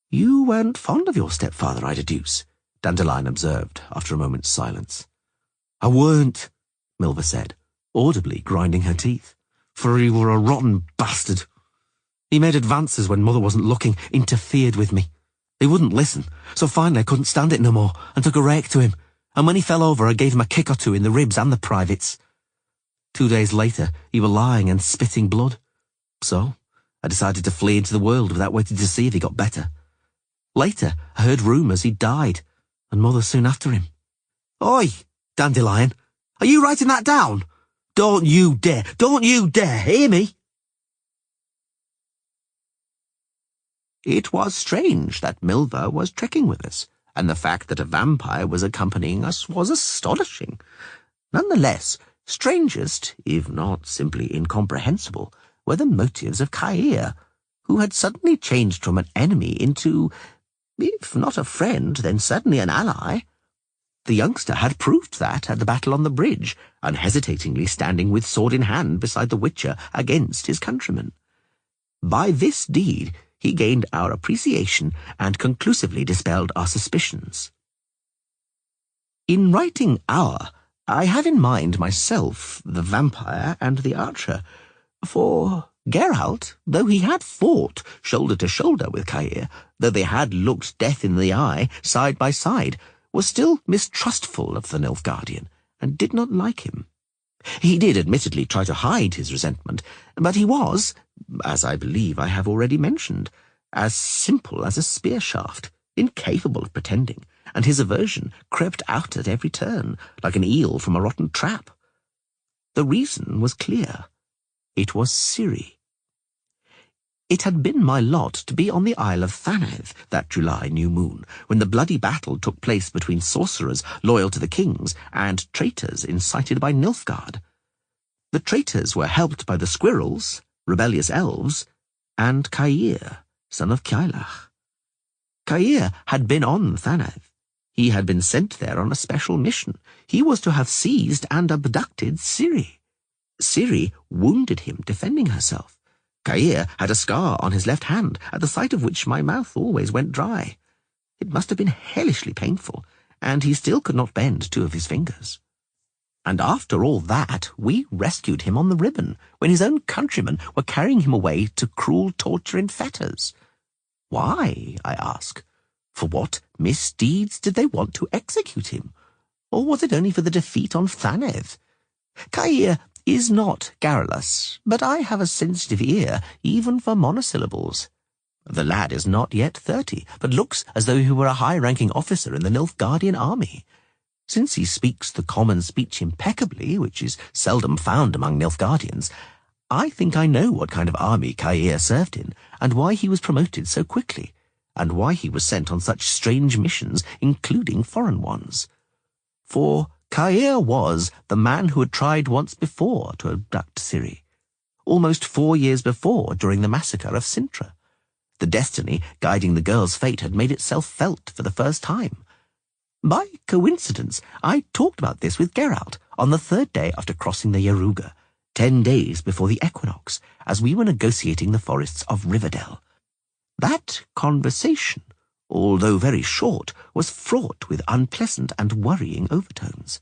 "You weren't fond of your stepfather, I deduce," Dandelion observed after a moment's silence. "I weren't," Milva said, audibly grinding her teeth, "for he were a rotten bastard. He made advances when Mother wasn't looking, interfered with me. He wouldn't listen, so finally I couldn't stand it no more and took a rake to him, and when he fell over I gave him a kick or two in the ribs and the privates. 2 days later he were lying and spitting blood. So I decided to flee into the world without waiting to see if he got better. Later I heard rumours he'd died, and Mother soon after him. Oi, Dandelion, are you writing that down? Don't you dare, hear me?" It was strange that Milva was trekking with us, and the fact that a vampire was accompanying us was astonishing. Nonetheless, strangest, if not simply incomprehensible, were the motives of Caer, who had suddenly changed from an enemy into, if not a friend, then certainly an ally. The youngster had proved that at the battle on the bridge, unhesitatingly standing with sword in hand beside the Witcher against his countrymen. By this deed he gained our appreciation and conclusively dispelled our suspicions. In writing "our," I have in mind myself, the vampire, and the archer, for Geralt, though he had fought shoulder to shoulder with Caer, though they had looked death in the eye side by side, was still mistrustful of the Nilfgaardian, and did not like him. He did admittedly try to hide his resentment, but he was, as I believe I have already mentioned, as simple as a spear shaft, incapable of pretending, and his aversion crept out at every turn, like an eel from a rotten trap. The reason was clear. It was Ciri. It had been my lot to be on the Isle of Thanedd that July new moon, when the bloody battle took place between sorcerers loyal to the kings and traitors incited by Nilfgaard. The traitors were helped by the squirrels, rebellious elves, and Caer, son of Caelach. Caer had been on Thanedd. He had been sent there on a special mission. He was to have seized and abducted Ciri. Ciri wounded him defending herself. Caer had a scar on his left hand, at the sight of which my mouth always went dry. It must have been hellishly painful, and he still could not bend 2 of his fingers. And after all that, we rescued him on the ribbon, when his own countrymen were carrying him away to cruel torture in fetters. Why, I ask? For what misdeeds did they want to execute him? Or was it only for the defeat on Thanedd? Caer is not garrulous, but I have a sensitive ear even for monosyllables. The lad is not yet 30, but looks as though he were a high-ranking officer in the Nilfgaardian army. Since he speaks the common speech impeccably, which is seldom found among Nilfgaardians, I think I know what kind of army Caer served in, and why he was promoted so quickly, and why he was sent on such strange missions, including foreign ones. For Caer was the man who had tried once before to abduct Ciri, almost 4 years before during the massacre of Sintra. The destiny guiding the girl's fate had made itself felt for the first time. By coincidence, I talked about this with Geralt on the 3rd day after crossing the Yaruga, 10 days before the equinox, as we were negotiating the forests of Riverdale. That conversation, although very short, was fraught with unpleasant and worrying overtones.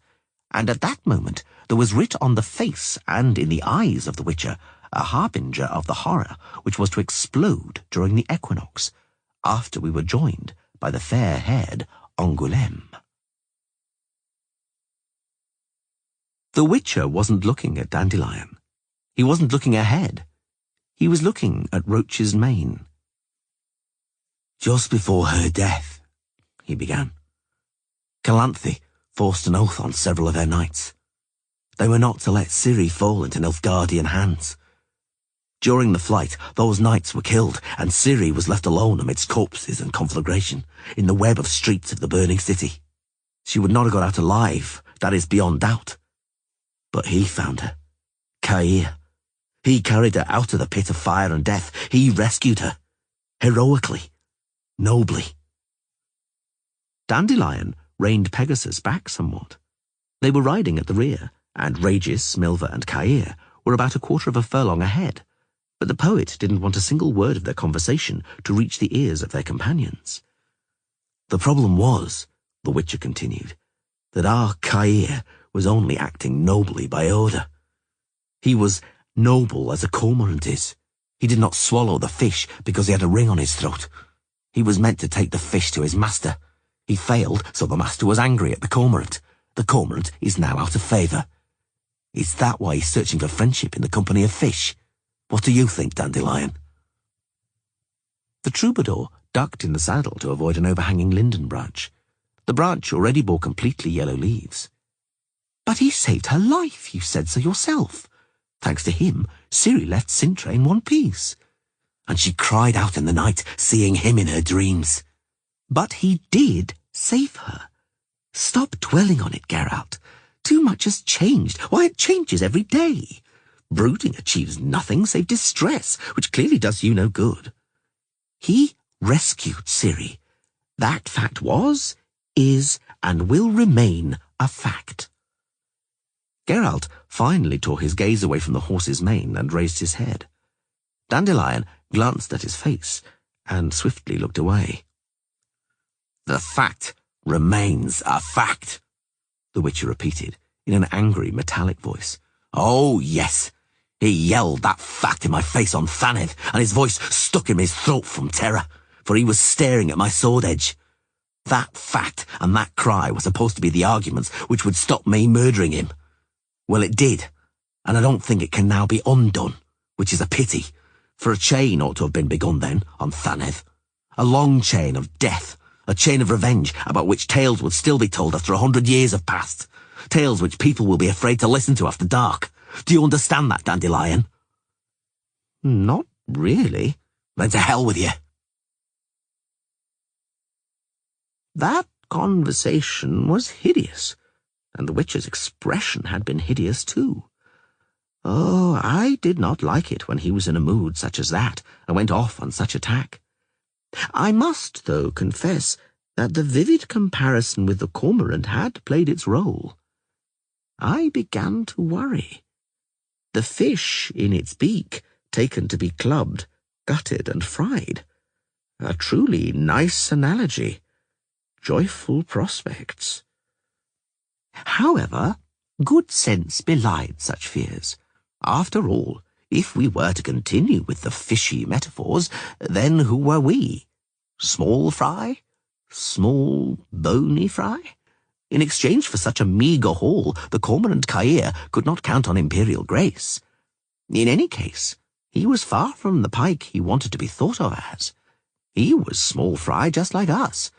And at that moment there was writ on the face and in the eyes of the Witcher a harbinger of the horror which was to explode during the equinox, after we were joined by the fair-haired Angoulême. The Witcher wasn't looking at Dandelion. He wasn't looking ahead. He was looking at Roach's mane. "Just before her death," he began, "Calanthe forced an oath on several of her knights. They were not to let Ciri fall into Nilfgaardian hands. During the flight, those knights were killed, and Ciri was left alone amidst corpses and conflagration, in the web of streets of the burning city. She would not have got out alive, that is beyond doubt. But he found her. Caer. He carried her out of the pit of fire and death. He rescued her. Heroically. Nobly." Dandelion reined Pegasus back somewhat. They were riding at the rear, and Regis, Milva, and Caer were about a quarter of a furlong ahead, but the poet didn't want a single word of their conversation to reach the ears of their companions. The problem was, the Witcher continued, that our Caer was only acting nobly by order. He was noble as a cormorant is. He did not swallow the fish because he had a ring on his throat. He was meant to take the fish to his master. He failed, so the master was angry at the cormorant. The cormorant is now out of favour. Is that why he's searching for friendship in the company of fish? What do you think, Dandelion? The troubadour ducked in the saddle to avoid an overhanging linden branch. The branch already bore completely yellow leaves. But he saved her life, you said so yourself. Thanks to him, Ciri left Cintra in one piece. And she cried out in the night, seeing him in her dreams. But he did save her. Stop dwelling on it, Geralt. Too much has changed. Why, it changes every day. Brooding achieves nothing save distress, which clearly does you no good. He rescued Ciri. That fact was, is, and will remain a fact. Geralt finally tore his gaze away from the horse's mane and raised his head. Dandelion glanced at his face and swiftly looked away. The fact remains a fact, the Witcher repeated in an angry, metallic voice. Oh, yes, he yelled that fact in my face on Thanedd, and his voice stuck in his throat from terror, for he was staring at my sword edge. That fact and that cry were supposed to be the arguments which would stop me murdering him. Well, it did, and I don't think it can now be undone, which is a pity, for a chain ought to have been begun then on Thanedd. A long chain of death, a chain of revenge about which tales would still be told after 100 years have passed. Tales which people will be afraid to listen to after dark. Do you understand that, Dandelion? Not really. Then to hell with you. That conversation was hideous, and the Witcher's expression had been hideous too. Oh, I did not like it when he was in a mood such as that, and went off on such attack. I must, though, confess that the vivid comparison with the cormorant had played its role. I began to worry. The fish in its beak, taken to be clubbed, gutted and fried. A truly nice analogy. Joyful prospects. However, good sense belied such fears. After all, if we were to continue with the fishy metaphors, then who were we? Small fry? Small, bony fry? In exchange for such a meagre haul, the cormorant Caer could not count on imperial grace. In any case, he was far from the pike he wanted to be thought of as. He was small fry just like us.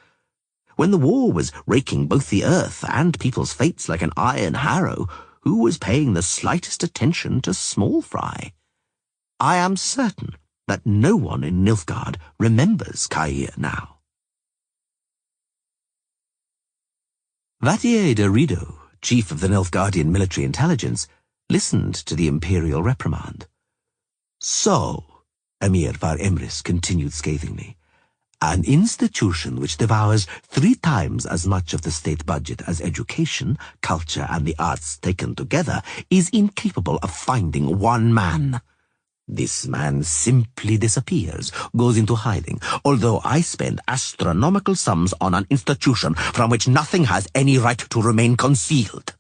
When the war was raking both the earth and people's fates like an iron harrow, who was paying the slightest attention to small fry? I am certain that no one in Nilfgaard remembers Caer now. Vattier de Rido, chief of the Nilfgaardian military intelligence, listened to the imperial reprimand. So, Emir var Emrys continued scathingly, an institution which devours 3 times as much of the state budget as education, culture, and the arts taken together is incapable of finding one man. This man simply disappears, goes into hiding, although I spend astronomical sums on an institution from which nothing has any right to remain concealed.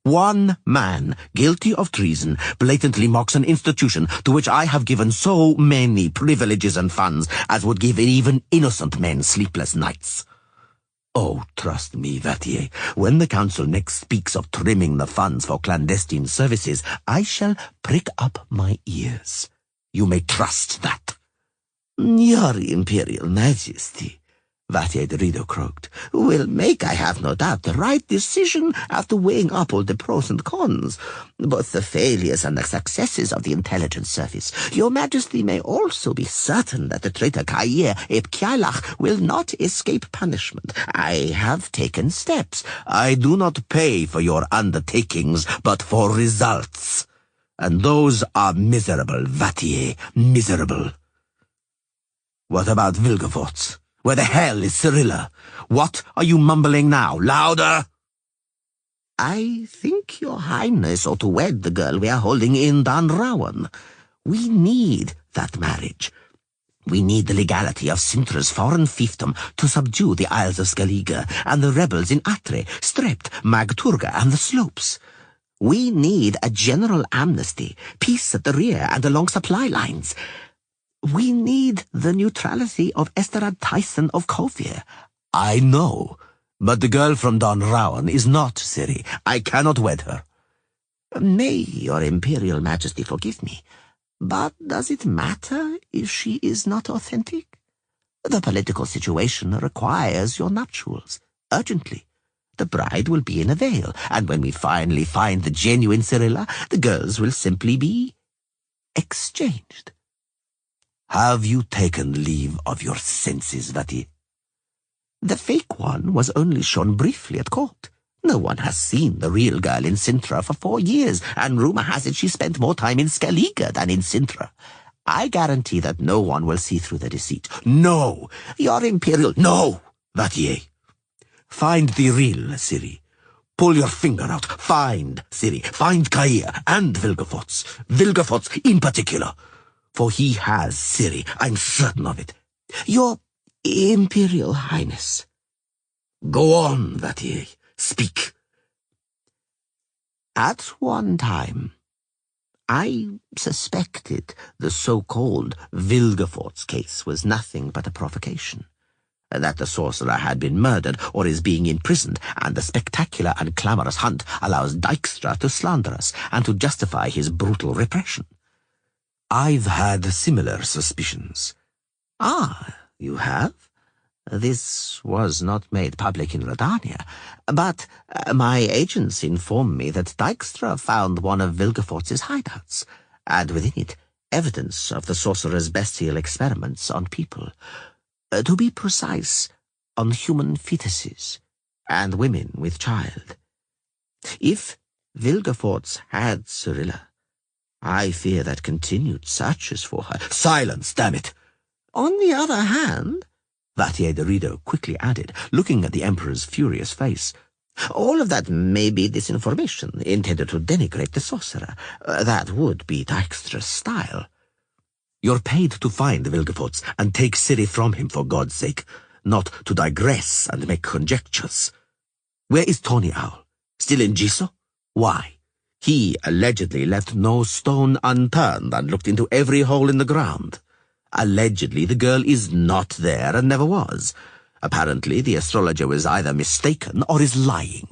One man, guilty of treason, blatantly mocks an institution to which I have given so many privileges and funds as would give even innocent men sleepless nights. Oh, trust me, Vattier, when the council next speaks of trimming the funds for clandestine services, I shall prick up my ears. You may trust that. Your Imperial Majesty, Vattier de Rido croaked, will make, I have no doubt, the right decision after weighing up all the pros and cons, both the failures and the successes of the intelligence service. Your Majesty may also be certain that the traitor Caer ep Kjaelach will not escape punishment. I have taken steps. I do not pay for your undertakings, but for results. And those are miserable, Vattier, miserable. What about Vilgefortz? Where the hell is Cirilla? What are you mumbling now? Louder! I think your highness ought to wed the girl we are holding in Dunrawan. We need that marriage. We need the legality of Sintra's foreign fiefdom to subdue the Isles of Skellige and the rebels in Atre, Strept, Magturga, and the Slopes. We need a general amnesty, peace at the rear and along supply lines. We need the neutrality of Esterad Tyson of Kofir. I know, but the girl from Don Rowan is not Ciri. I cannot wed her. May your Imperial Majesty forgive me, but does it matter if she is not authentic? The political situation requires your nuptials, urgently. The bride will be in a veil, and when we finally find the genuine Cirilla, the girls will simply be exchanged. Have you taken leave of your senses, Vati? The fake one was only shown briefly at court. No one has seen the real girl in Sintra for 4 years, and rumor has it she spent more time in Skellige than in Sintra. I guarantee that no one will see through the deceit. No! Your Imperial... No! Vatier. Find the real Ciri. Pull your finger out. Find Ciri. Find Kair and Vilgefortz. Vilgefortz in particular. For he has Ciri. I'm certain of it. Your Imperial Highness. Go on, Vatier. Speak. At one time, I suspected the so-called Vilgefortz case was nothing but a provocation. That the sorcerer had been murdered or is being imprisoned, and the spectacular and clamorous hunt allows Dijkstra to slander us and to justify his brutal repression. I've had similar suspicions. Ah, you have? This was not made public in Redania, but my agents informed me that Dijkstra found one of Vilgefortz's hideouts, and within it, evidence of the sorcerer's bestial experiments on people. To be precise, on human fetuses and women with child. If Vilgefortz had Cirilla, I fear that continued searches for her... Silence, damn it! On the other hand, Vatier de Rideau quickly added, looking at the Emperor's furious face, all of that may be disinformation intended to denigrate the sorcerer. That would be Dijkstra's style. You're paid to find Vilgefortz and take Ciri from him, for God's sake, not to digress and make conjectures. Where is Tony Owl? Still in Giso? Why? He allegedly left no stone unturned and looked into every hole in the ground. Allegedly, the girl is not there and never was. Apparently, the astrologer was either mistaken or is lying.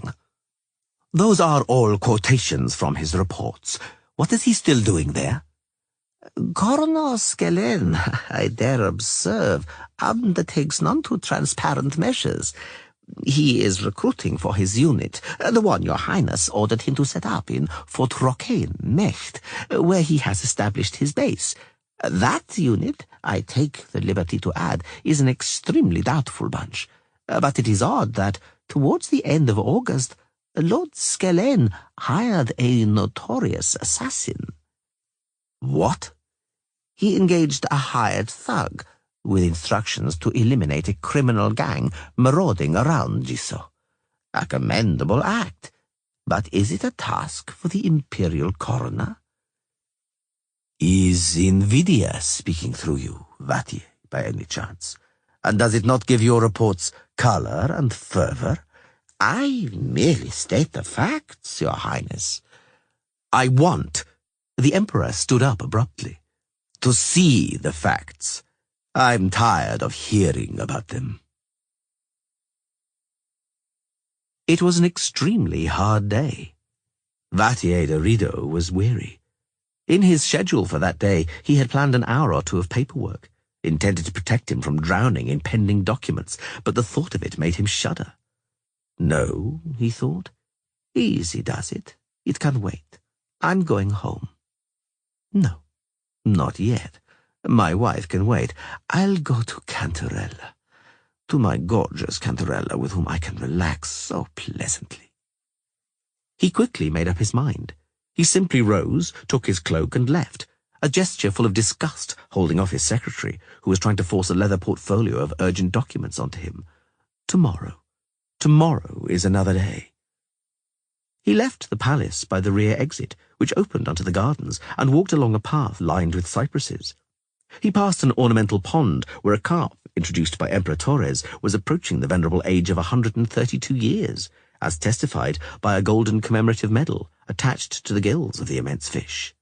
Those are all quotations from his reports. What is he still doing there? Coroner Skellen, I dare observe, undertakes none too transparent measures. He is recruiting for his unit, the one your highness ordered him to set up in Fort Rocaine, Mecht, where he has established his base. That unit, I take the liberty to add, is an extremely doubtful bunch. But it is odd that, towards the end of August, Lord Skellen hired a notorious assassin. What? He engaged a hired thug, with instructions to eliminate a criminal gang marauding around Giso. A commendable act. But is it a task for the Imperial Coroner? Is Invidia speaking through you, Vati, by any chance? And does it not give your reports color and fervor? I merely state the facts, Your Highness. I want... The Emperor stood up abruptly. To see the facts. I'm tired of hearing about them. It was an extremely hard day. Vatier de Rideau was weary. In his schedule for that day, he had planned an hour or two of paperwork, intended to protect him from drowning in pending documents, but the thought of it made him shudder. No, he thought. Easy does it. It can wait. I'm going home. No, not yet. My wife can wait. I'll go to Cantarella, to my gorgeous Cantarella with whom I can relax so pleasantly. He quickly made up his mind. He simply rose, took his cloak, and left, a gesture full of disgust holding off his secretary, who was trying to force a leather portfolio of urgent documents onto him. Tomorrow. Tomorrow is another day. He left the palace by the rear exit, which opened onto the gardens, and walked along a path lined with cypresses. He passed an ornamental pond where a carp, introduced by Emperor Torres, was approaching the venerable age of 132 years, as testified by a golden commemorative medal attached to the gills of the immense fish.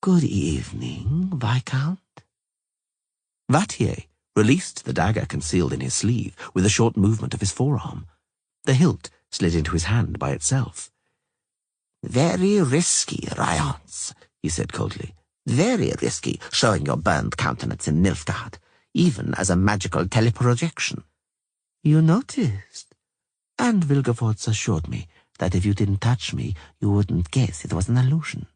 "Good evening, Viscount." Vattier released the dagger concealed in his sleeve with a short movement of his forearm. The hilt slid into his hand by itself. "Very risky, Ryance," he said coldly. "Very risky, showing your burned countenance in Nilfgaard, even as a magical teleprojection." "You noticed, and Vilgefortz assured me that if you didn't touch me, you wouldn't guess it was an illusion."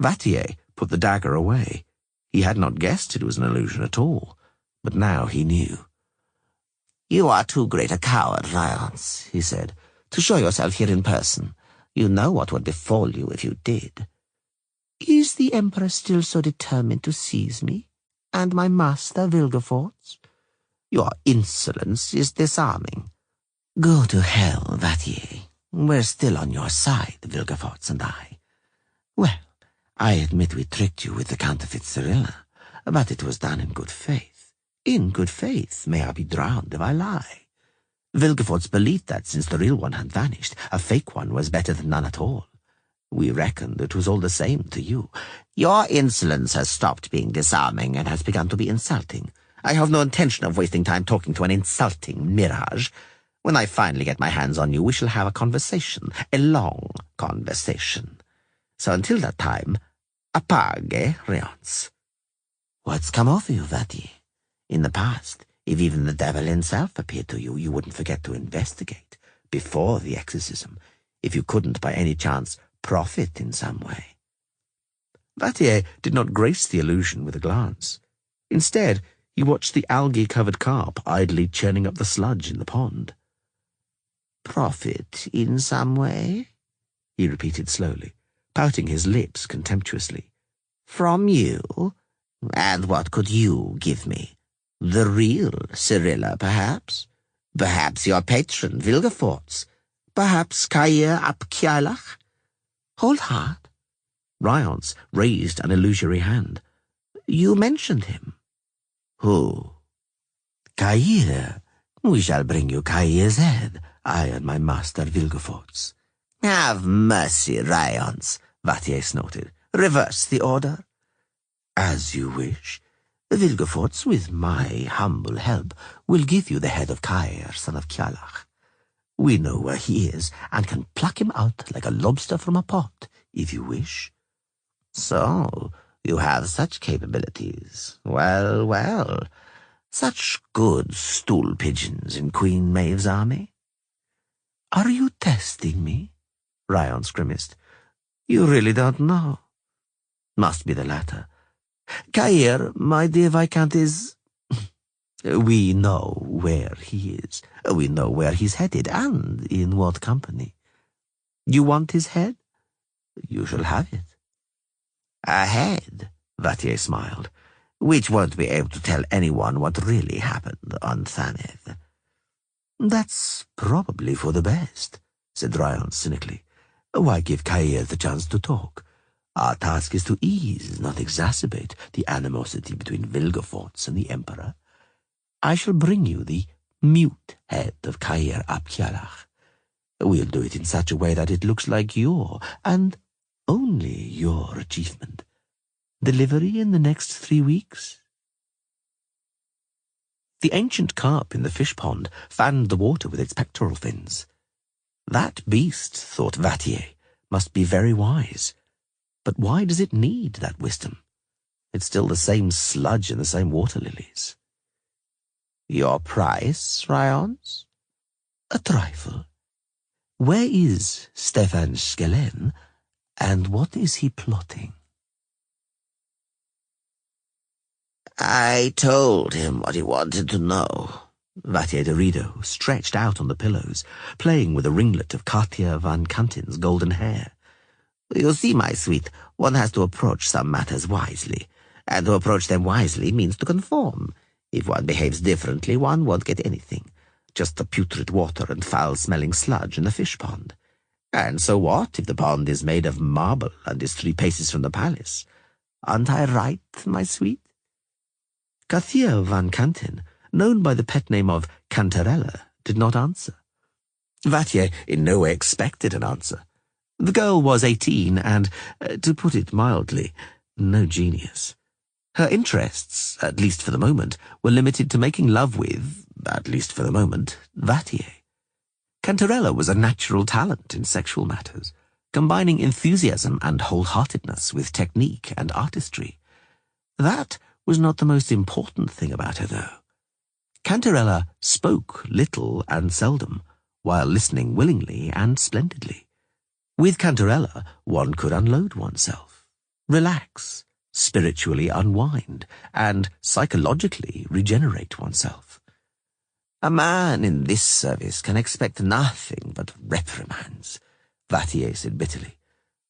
Vattier put the dagger away. He had not guessed it was an illusion at all, but now he knew. "You are too great a coward, Ryance," he said, "to show yourself here in person. You know what would befall you if you did." "Is the Emperor still so determined to seize me, and my master Vilgefortz?" "Your insolence is disarming." "Go to hell, Vattier. We're still on your side, Vilgefortz and I. Well, I admit we tricked you with the counterfeit Cirilla, but it was done in good faith. In good faith, may I be drowned if I lie. Vilgefortz believed that since the real one had vanished, a fake one was better than none at all. We reckoned it was all the same to you. Your insolence has stopped being disarming and has begun to be insulting. I have no intention of wasting time talking to an insulting mirage. When I finally get my hands on you, we shall have a conversation, a long conversation. So until that time, apage, Ryance." "What's come over you, Vattier? In the past, if even the devil himself appeared to you, you wouldn't forget to investigate before the exorcism, if you couldn't by any chance profit in some way." Vattier did not grace the illusion with a glance. Instead, he watched the algae-covered carp idly churning up the sludge in the pond. "Profit in some way?" he repeated slowly, pouting his lips contemptuously. "From you? And what could you give me? The real Cirilla, perhaps? Perhaps your patron, Vilgefortz? Perhaps Caer ap Cialach? Hold hard." Ryance raised an illusory hand. "You mentioned him." "Who?" "Caer. We shall bring you Caer's head, I and my master Vilgefortz." "Have mercy, Ryance," Vattier snorted. "Reverse the order." "As you wish. Vilgefortz, with my humble help, will give you the head of Caer, son of Cialach. We know where he is, and can pluck him out like a lobster from a pot, if you wish." "So, you have such capabilities. Well, well. Such good stool pigeons in Queen Maeve's army." "Are you testing me?" Ryance grimaced. "You really don't know?" "Must be the latter. Caer, my dear Viscount, is... We know where he is. We know where he's headed, and in what company. You want his head? You shall have it." "A head," Vattier smiled, "which won't be able to tell anyone what really happened on Thaneth." "That's probably for the best," said Ryance cynically. "Why give Caer the chance to talk? Our task is to ease, not exacerbate, the animosity between Vilgefortz and the Emperor. I shall bring you the mute head of Caer ap Cialach. We'll do it in such a way that it looks like your, and only your, achievement. Delivery in the next 3 weeks." The ancient carp in the fish pond fanned the water with its pectoral fins. That beast, thought Vattier, must be very wise. But why does it need that wisdom? It's still the same sludge and the same water lilies. "Your price, Ryance?" "A trifle. Where is Stefan Skellen, and what is he plotting?" "I told him what he wanted to know." Vattier de Rideau stretched out on the pillows, playing with a ringlet of Cartier Van Cantin's golden hair. You see, my sweet, one has to approach some matters wisely, and to approach them wisely means to conform. If one behaves differently, one won't get anything. Just the putrid water and foul-smelling sludge in the fish pond. And so what if the pond is made of marble and is 3 paces from the palace? Aren't I right, my sweet? Kathia van Canten, known by the pet name of Cantarella, did not answer. Vattier in no way expected an answer. The girl was 18 and, to put it mildly, no genius. Her interests, at least for the moment, were limited to making love with, at least for the moment, Vattier. Cantarella was a natural talent in sexual matters, combining enthusiasm and wholeheartedness with technique and artistry. That was not the most important thing about her, though. Cantarella spoke little and seldom, while listening willingly and splendidly. With Cantarella, one could unload oneself, relax, spiritually unwind, and psychologically regenerate oneself. A man in this service can expect nothing but reprimands, Vattier said bitterly,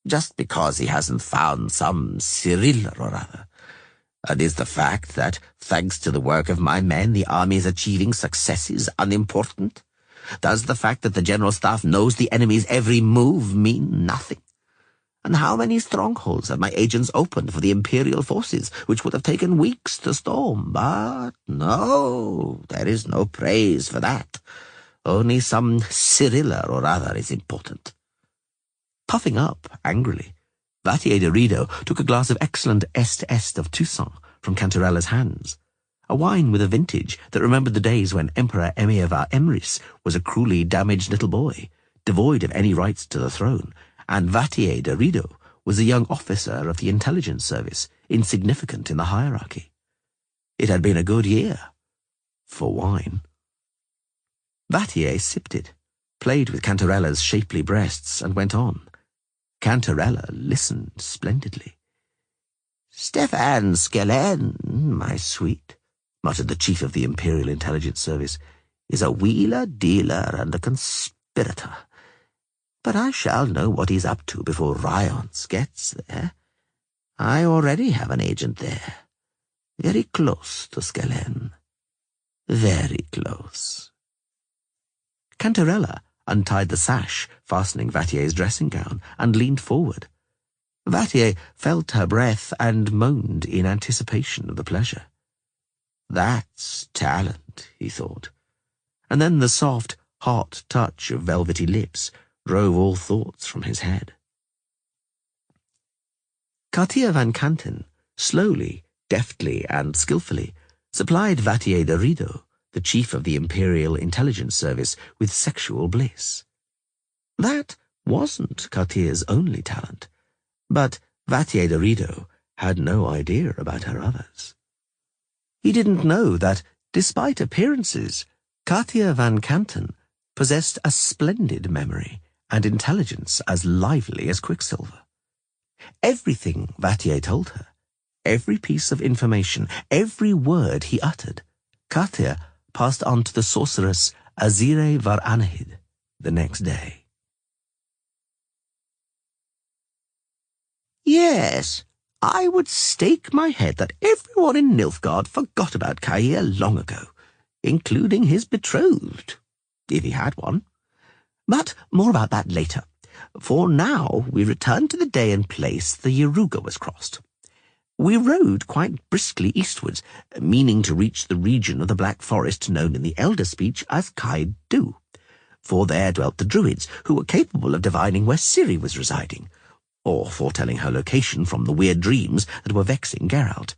just because he hasn't found some Cyril or other. And is the fact that, thanks to the work of my men, the army is achieving successes unimportant? Does the fact that the General Staff knows the enemy's every move mean nothing? And how many strongholds have my agents opened for the Imperial forces, which would have taken weeks to storm? But no, there is no praise for that. Only some Cyrilla or other is important. Puffing up angrily, Vattier de Rideau took a glass of excellent Est of Toussaint from Cantarella's hands, a wine with a vintage that remembered the days when Emperor Emirvar Emrys was a cruelly damaged little boy, devoid of any rights to the throne, and Vattier de Rideau was a young officer of the intelligence service, insignificant in the hierarchy. It had been a good year for wine. Vattier sipped it, played with Cantarella's shapely breasts, and went on. Cantarella listened splendidly. "Stefan Skellen, my sweet," muttered the chief of the Imperial Intelligence Service, "is a wheeler, dealer, and a conspirator. But I shall know what he's up to before Ryons gets there. I already have an agent there. Very close to Skellen. Very close." Cantarella untied the sash fastening Vattier's dressing gown and leaned forward. Vattier felt her breath and moaned in anticipation of the pleasure. That's talent, he thought. And then the soft, hot touch of velvety lips drove all thoughts from his head. Katia van Canten, slowly, deftly, and skilfully, supplied Vattier de Rideau, the chief of the Imperial Intelligence Service, with sexual bliss. That wasn't Katia's only talent, but Vattier de Rideau had no idea about her others. He didn't know that, despite appearances, Katia van Canten possessed a splendid memory and intelligence as lively as quicksilver. Everything Vattier told her, every piece of information, every word he uttered, Katia passed on to the sorceress Azire var Anahid the next day. Yes, I would stake my head that everyone in Nilfgaard forgot about Kaia long ago, including his betrothed, if he had one. But more about that later, for now we return to the day and place the Yaruga was crossed. We rode quite briskly eastwards, meaning to reach the region of the Black Forest known in the Elder speech as Caed Du, for there dwelt the Druids, who were capable of divining where Ciri was residing, or foretelling her location from the weird dreams that were vexing Geralt.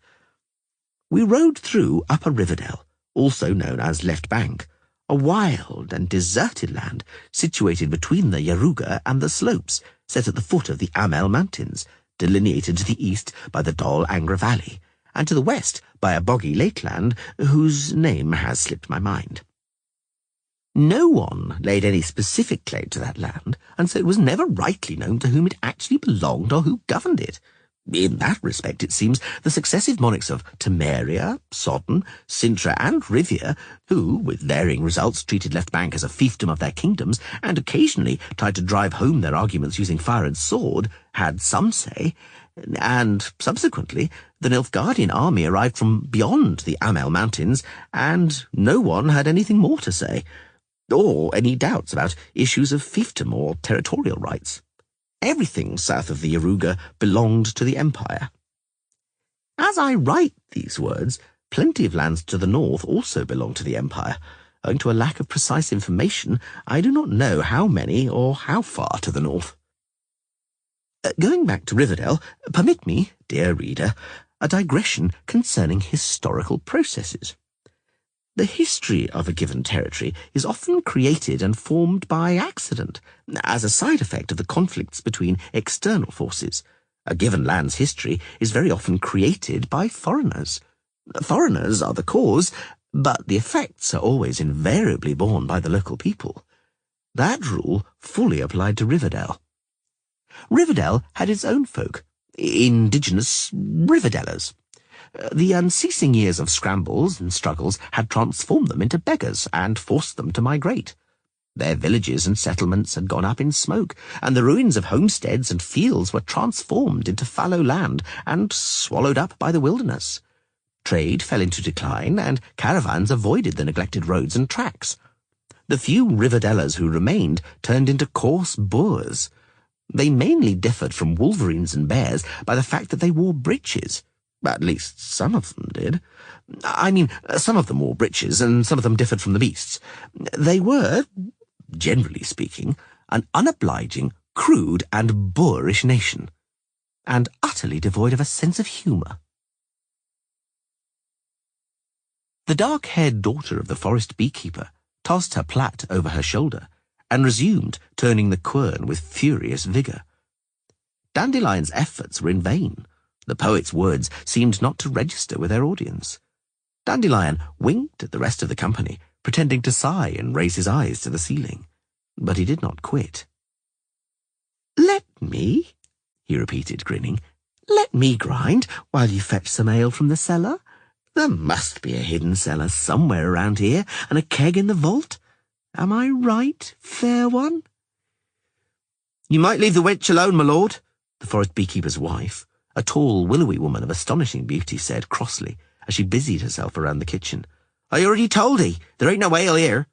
We rode through Upper Riverdale, also known as Left Bank, a wild and deserted land situated between the Yaruga and the slopes set at the foot of the Amel Mountains, delineated to the east by the Dol Angra Valley, and to the west by a boggy lakeland whose name has slipped my mind. No one laid any specific claim to that land, and so it was never rightly known to whom it actually belonged or who governed it. In that respect, it seems, the successive monarchs of Temeria, Sodden, Sintra, and Rivia, who, with varying results, treated Left Bank as a fiefdom of their kingdoms, and occasionally tried to drive home their arguments using fire and sword, had some say, and, subsequently, the Nilfgaardian army arrived from beyond the Amel Mountains, and no one had anything more to say, or any doubts about issues of fiefdom or territorial rights. Everything south of the Yaruga belonged to the Empire. As I write these words, plenty of lands to the north also belong to the Empire. Owing to a lack of precise information, I do not know how many or how far to the north. Going back to Riverdale, permit me, dear reader, a digression concerning historical processes. The history of a given territory is often created and formed by accident, as a side effect of the conflicts between external forces. A given land's history is very often created by foreigners. Foreigners are the cause, but the effects are always invariably borne by the local people. That rule fully applied to Riverdale. Riverdale had its own folk, indigenous Riverdellers. The unceasing years of scrambles and struggles had transformed them into beggars and forced them to migrate. Their villages and settlements had gone up in smoke, and the ruins of homesteads and fields were transformed into fallow land and swallowed up by the wilderness. Trade fell into decline, and caravans avoided the neglected roads and tracks. The few Riverdellers who remained turned into coarse Boers. They mainly differed from wolverines and bears by the fact that they wore breeches. At least some of them did. I mean, some of them wore breeches, and some of them differed from the beasts. They were, generally speaking, an unobliging, crude, and boorish nation, and utterly devoid of a sense of humour. The dark-haired daughter of the forest beekeeper tossed her plait over her shoulder, and resumed turning the quern with furious vigour. Dandelion's efforts were in vain. The poet's words seemed not to register with their audience. Dandelion winked at the rest of the company, pretending to sigh and raise his eyes to the ceiling. But he did not quit. "Let me," he repeated, grinning. "Let me grind while you fetch some ale from the cellar. There must be a hidden cellar somewhere around here, and a keg in the vault. Am I right, fair one?" "You might leave the wench alone, my lord," the forest beekeeper's wife, a tall, willowy woman of astonishing beauty, said crossly, as she busied herself around the kitchen. "I already told 'ee, there ain't no ale here."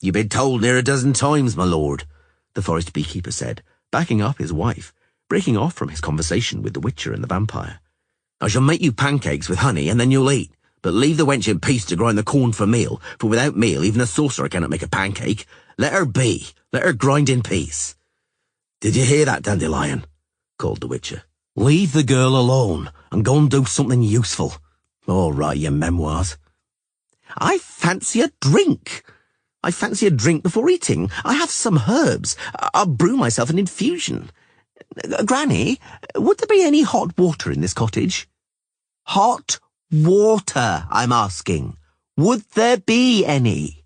"You've been told near a dozen times, my lord," the forest beekeeper said, backing up his wife, breaking off from his conversation with the Witcher and the vampire. "I shall make you pancakes with honey, and then you'll eat. But leave the wench in peace to grind the corn for meal, for without meal even a sorcerer cannot make a pancake. Let her be. Let her grind in peace." "Did you hear that, Dandelion?" called the Witcher. "Leave the girl alone, and go and do something useful. All right, your memoirs." "I fancy a drink. I fancy a drink before eating. I have some herbs. I'll brew myself an infusion. Granny, would there be any hot water in this cottage?" "Hot water, I'm asking. Would there be any?"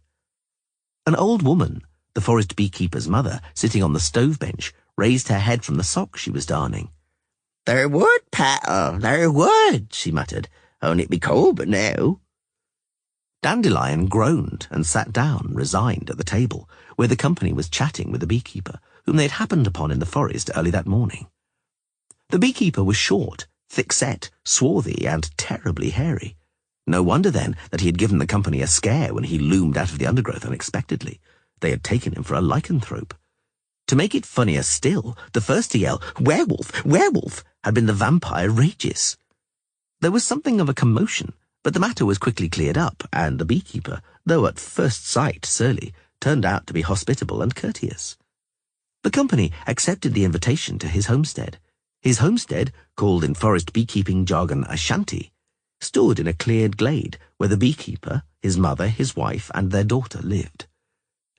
An old woman, the forest beekeeper's mother, sitting on the stove bench, raised her head from the sock she was darning. "There would, Pat, there would," she muttered. "Only it be cold but now." Dandelion groaned and sat down, resigned, at the table, where the company was chatting with the beekeeper, whom they had happened upon in the forest early that morning. The beekeeper was short, thick-set, swarthy, and terribly hairy. No wonder, then, that he had given the company a scare when he loomed out of the undergrowth unexpectedly. They had taken him for a lycanthrope. To make it funnier still, the first to yell, "Werewolf! Werewolf!" had been the vampire Regis. There was something of a commotion, but the matter was quickly cleared up, and the beekeeper, though at first sight surly, turned out to be hospitable and courteous. The company accepted the invitation to his homestead. His homestead, called in forest beekeeping jargon a shanty, stood in a cleared glade where the beekeeper, his mother, his wife, and their daughter lived.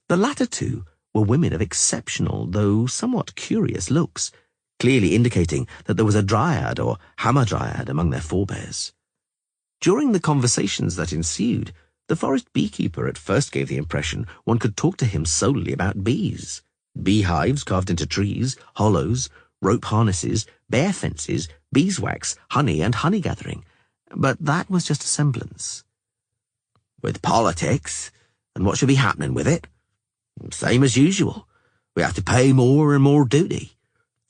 The latter two were women of exceptional, though somewhat curious looks, clearly indicating that there was a dryad or hamadryad among their forebears. During the conversations that ensued, the forest beekeeper at first gave the impression one could talk to him solely about bees. Beehives carved into trees, hollows, rope harnesses, bear fences, beeswax, honey and honey gathering, but that was just a semblance. With politics, and what should be happening with it? Same as usual. We have to pay more and more duty.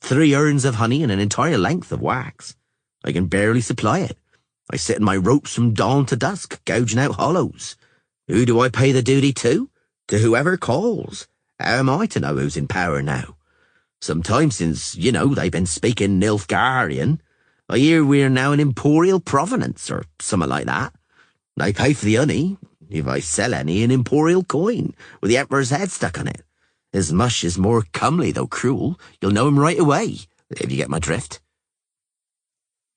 3 urns of honey and an entire length of wax. I can barely supply it. I sit in my ropes from dawn to dusk, gouging out hollows. Who do I pay the duty to? To whoever calls. How am I to know who's in power now? Some time since, they've been speaking Nilfgaardian. I hear we're now an imperial provenance, or something like that. I pay for the honey, if I sell any, an imperial coin, with the emperor's head stuck on it. His mush is more comely, though cruel. You'll know him right away, if you get my drift.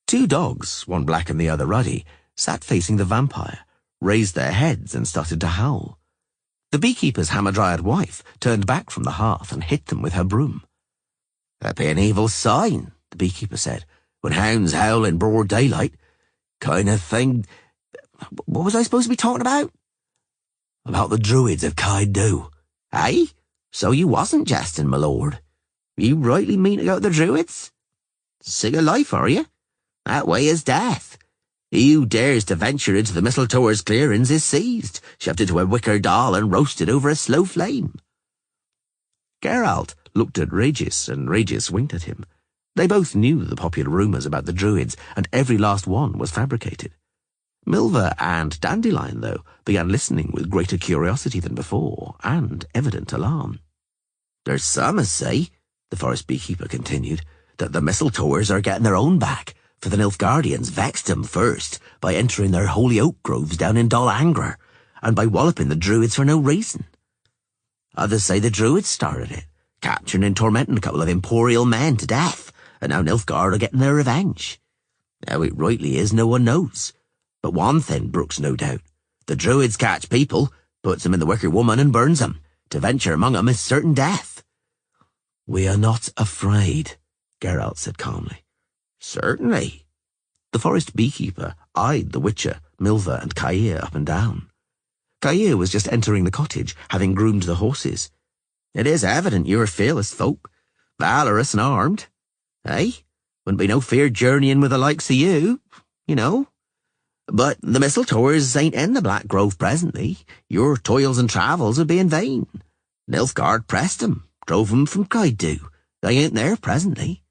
2 dogs, one black and the other ruddy, sat facing the vampire, raised their heads and started to howl. The beekeeper's hamadryad wife turned back from the hearth and hit them with her broom. "That'd be an evil sign," the beekeeper said, "when hounds howl in broad daylight. Kind of thing. What was I supposed to be talking about?" "About the druids of Kaidu." "Eh? So you wasn't jesting, my lord? You rightly mean to go to the druids? Sick of life, are you? That way is death. He who dares to venture into the mistletoe's clearings is seized, shoved into a wicker doll and roasted over a slow flame." Geralt looked at Regis, and Regis winked at him. They both knew the popular rumours about the druids, and every last one was fabricated. Milver and Dandelion, though, began listening with greater curiosity than before, and evident alarm. "There's some as say," the forest beekeeper continued, "that the mistletoers are getting their own back, for the Nilfgaardians vexed them first by entering their holy oak groves down in Dol Angra, and by walloping the druids for no reason. Others say the druids started it, capturing and tormenting a couple of imperial men to death, and now Nilfgaard are getting their revenge. How it rightly is, no one knows. But one thing Brooks no doubt. The druids catch people, puts them in the wicker woman and burns them. To venture among them is certain death." "We are not afraid," Geralt said calmly. "Certainly." The forest beekeeper eyed the Witcher, Milver, and Kair up and down. Kair was just entering the cottage, having groomed the horses. "It is evident you're fearless folk, valorous and armed. Eh? Wouldn't be no fear journeying with the likes of you, But the mistletoers ain't in the Black Grove presently. Your toils and travels would be in vain. Nilfgaard pressed 'em, drove 'em from Kaidu. They ain't there presently."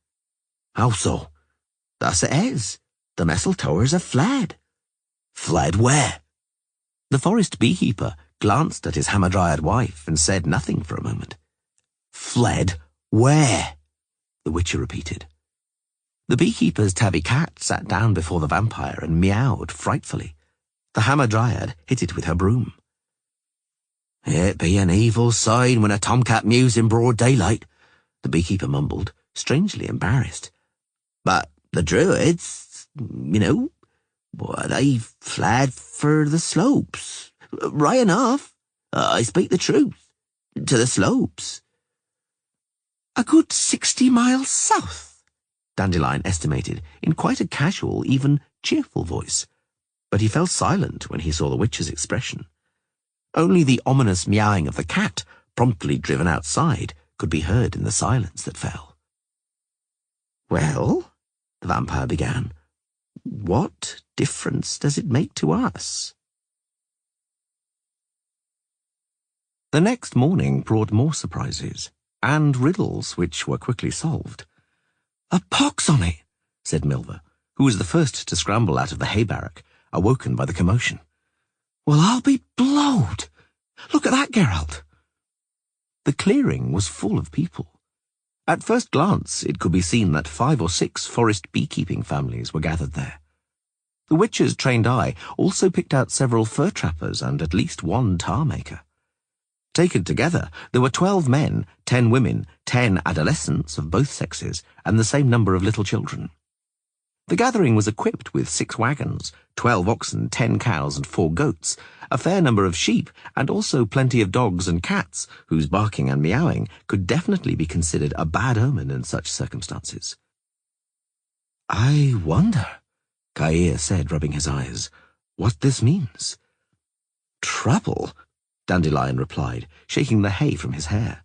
"How so?" "Thus it is. The mistletoers have fled." "Fled where?" The forest beekeeper glanced at his hamadryad wife and said nothing for a moment. "Fled where?" the Witcher repeated. The beekeeper's tabby cat sat down before the vampire and meowed frightfully. The hamadryad hit it with her broom. "It be an evil sign when a tomcat mews in broad daylight," the beekeeper mumbled, strangely embarrassed. "But the druids, they fled for the slopes. Right enough. I speak the truth. To the slopes." "A good 60 miles south," Dandelion estimated, in quite a casual, even cheerful voice, but he fell silent when he saw the Witcher's expression. Only the ominous meowing of the cat, promptly driven outside, could be heard in the silence that fell. "Well," the vampire began, "what difference does it make to us?" The next morning brought more surprises, and riddles which were quickly solved. "A pox on it," said Milver, who was the first to scramble out of the hay barrack, awoken by the commotion. "Well, I'll be blowed! Look at that, Geralt!" The clearing was full of people. At first glance, it could be seen that 5 or 6 forest beekeeping families were gathered there. The Witcher's trained eye also picked out several fur trappers and at least 1 tar maker. Taken together, there were 12 men, 10 women, 10 adolescents of both sexes, and the same number of little children. The gathering was equipped with 6 wagons, 12 oxen, 10 cows, and 4 goats, a fair number of sheep, and also plenty of dogs and cats, whose barking and meowing could definitely be considered a bad omen in such circumstances. "I wonder," Kair said, rubbing his eyes, "what this means." "Trouble?" Dandelion replied, shaking the hay from his hair.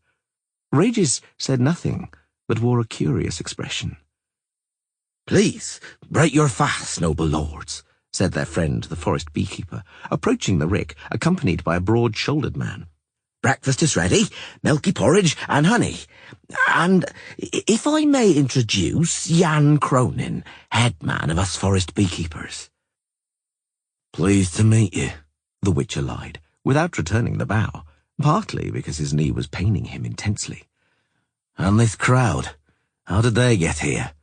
Regis said nothing, but wore a curious expression. "Please, break your fast, noble lords," said their friend the forest beekeeper, approaching the rick, accompanied by a broad-shouldered man. "Breakfast is ready, milky porridge and honey. And if I may introduce Jan Cronin, headman of us forest beekeepers." "Pleased to meet you," the Witcher lied, without returning the bow, partly because his knee was paining him intensely. "And this crowd, how did they get here?"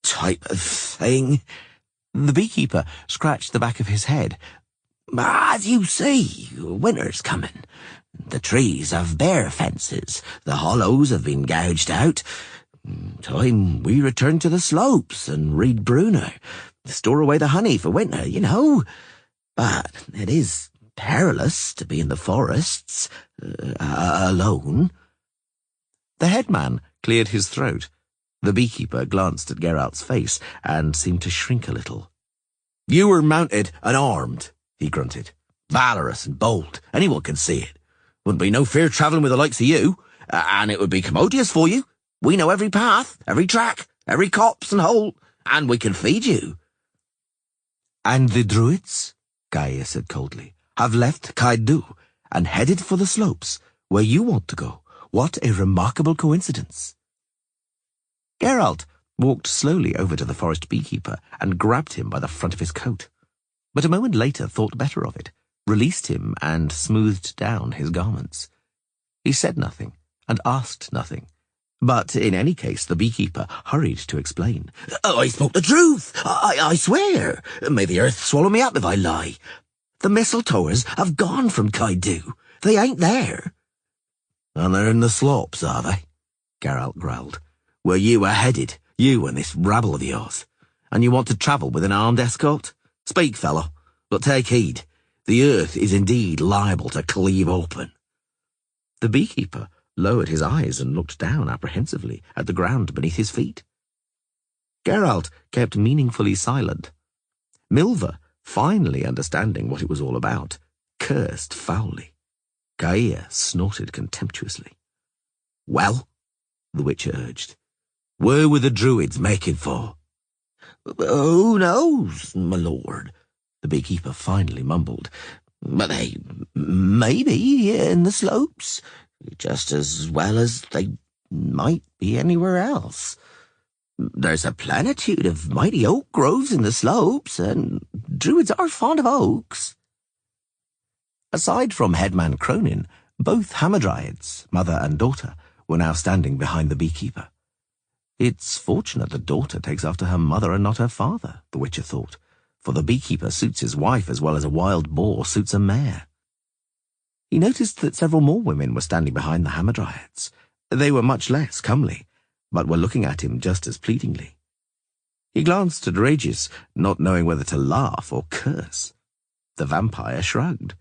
"Type of thing?" The beekeeper scratched the back of his head. "As you see, winter's coming. The trees have bare fences, the hollows have been gouged out. Time we return to the slopes and read Bruno, store away the honey for winter, you know. But it is perilous to be in the forests, alone." The headman cleared his throat. The beekeeper glanced at Geralt's face and seemed to shrink a little. "You were mounted and armed," he grunted. "Valorous and bold. Anyone can see it. Wouldn't be no fear travelling with the likes of you, and it would be commodious for you. We know every path, every track, every copse and hole, and we can feed you." "And the druids," Gaia said coldly, "have left Kaidu and headed for the slopes, where you want to go. What a remarkable coincidence." Geralt walked slowly over to the forest beekeeper and grabbed him by the front of his coat, but a moment later thought better of it, released him and smoothed down his garments. He said nothing and asked nothing, but in any case the beekeeper hurried to explain. "I spoke the truth, I swear. May the earth swallow me up if I lie. The mistletoers have gone from Kaidu. They ain't there." "And they're in the slopes, are they?" Geralt growled. "Where you are headed, you and this rabble of yours. And you want to travel with an armed escort? Speak, fellow, but take heed. The earth is indeed liable to cleave open." The beekeeper lowered his eyes and looked down apprehensively at the ground beneath his feet. Geralt kept meaningfully silent. Milva, finally understanding what it was all about, cursed foully. Gaia snorted contemptuously. "Well?" the Witcher urged. "Where were the druids making for?" "Who knows, my lord?" the beekeeper finally mumbled. "But they may be in the slopes, just as well as they might be anywhere else. There's a plenitude of mighty oak groves in the slopes, and druids are fond of oaks." Aside from Headman Cronin, both Hamadryads, mother and daughter, were now standing behind the beekeeper. It's fortunate the daughter takes after her mother and not her father, the Witcher thought, for the beekeeper suits his wife as well as a wild boar suits a mare. He noticed that several more women were standing behind the Hamadryads. They were much less comely, but were looking at him just as pleadingly. He glanced at Regis, not knowing whether to laugh or curse. The vampire shrugged.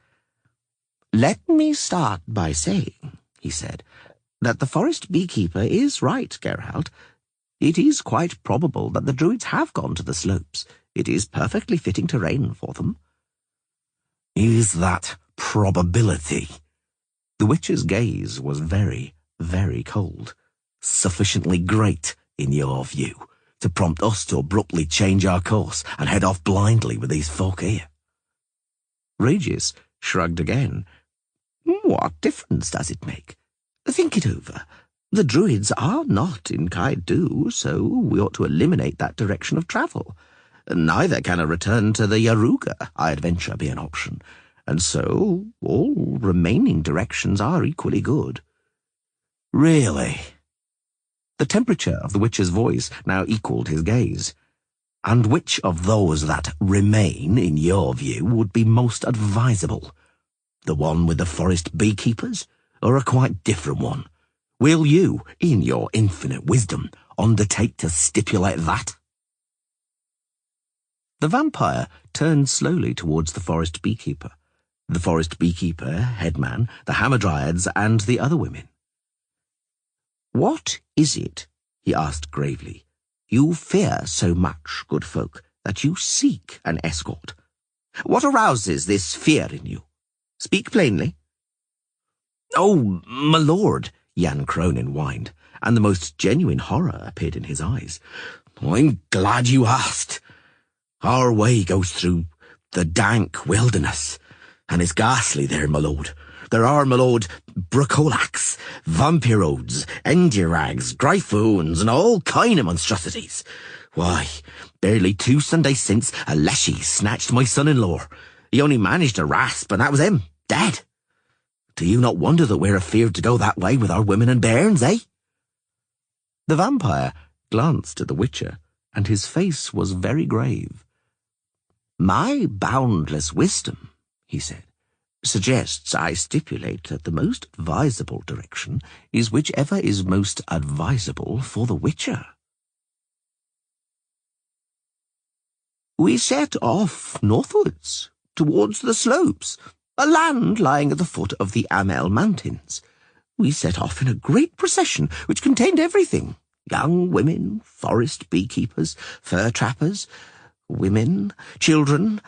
"Let me start by saying," he said, "that the forest beekeeper is right, Geralt. It is quite probable that the druids have gone to the slopes. It is perfectly fitting terrain for them." "Is that probability?" The Witcher's gaze was very, very cold. "Sufficiently great, in your view, to prompt us to abruptly change our course and head off blindly with these folk here?" Regis shrugged again. "What difference does it make? Think it over. The druids are not in Kaidu, so we ought to eliminate that direction of travel. Neither can a return to the Yaruga, I'd venture, be an option, and so all remaining directions are equally good." "Really?" The temperature of the Witcher's voice now equalled his gaze. "And which of those that remain, in your view, would be most advisable? The one with the forest beekeepers, or a quite different one? Will you, in your infinite wisdom, undertake to stipulate that?" The vampire turned slowly towards the forest beekeeper, headman, the Hamadryads, and the other women. "What is it," he asked gravely, "you fear so much, good folk, that you seek an escort? What arouses this fear in you? Speak plainly." "Oh, my lord," Jan Cronin whined, and the most genuine horror appeared in his eyes. "I'm glad you asked. Our way goes through the dank wilderness, and it's ghastly there, my lord. There are, my lord, bracolacs, vampirodes, endurags, gryphones, and all kind of monstrosities. Why, barely 2 Sundays since, a leshy snatched my son-in-law. He only managed to rasp, and that was him, dead. Do you not wonder that we're afeard to go that way with our women and bairns, eh?" The vampire glanced at the Witcher, and his face was very grave. "My boundless wisdom," he said, "suggests I stipulate that the most advisable direction is whichever is most advisable for the Witcher." We set off northwards, towards the slopes, a land lying at the foot of the Amel Mountains. We set off in a great procession which contained everything: young women, forest beekeepers, fur trappers, women, children,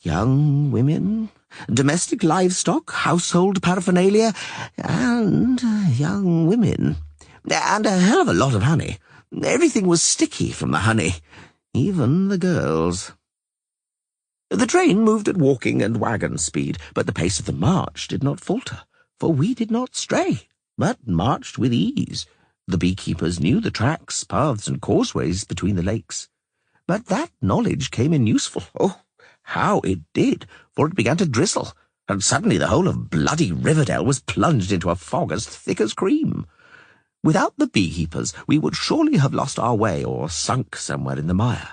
young women, domestic livestock, household paraphernalia, and young women. And a hell of a lot of honey. Everything was sticky from the honey, even the girls. The train moved at walking and wagon speed, but the pace of the march did not falter, for we did not stray, but marched with ease. The beekeepers knew the tracks, paths, and causeways between the lakes. But that knowledge came in useful. Oh, how it did, for it began to drizzle, and suddenly the whole of bloody Riverdale was plunged into a fog as thick as cream. Without the beekeepers, we would surely have lost our way or sunk somewhere in the mire.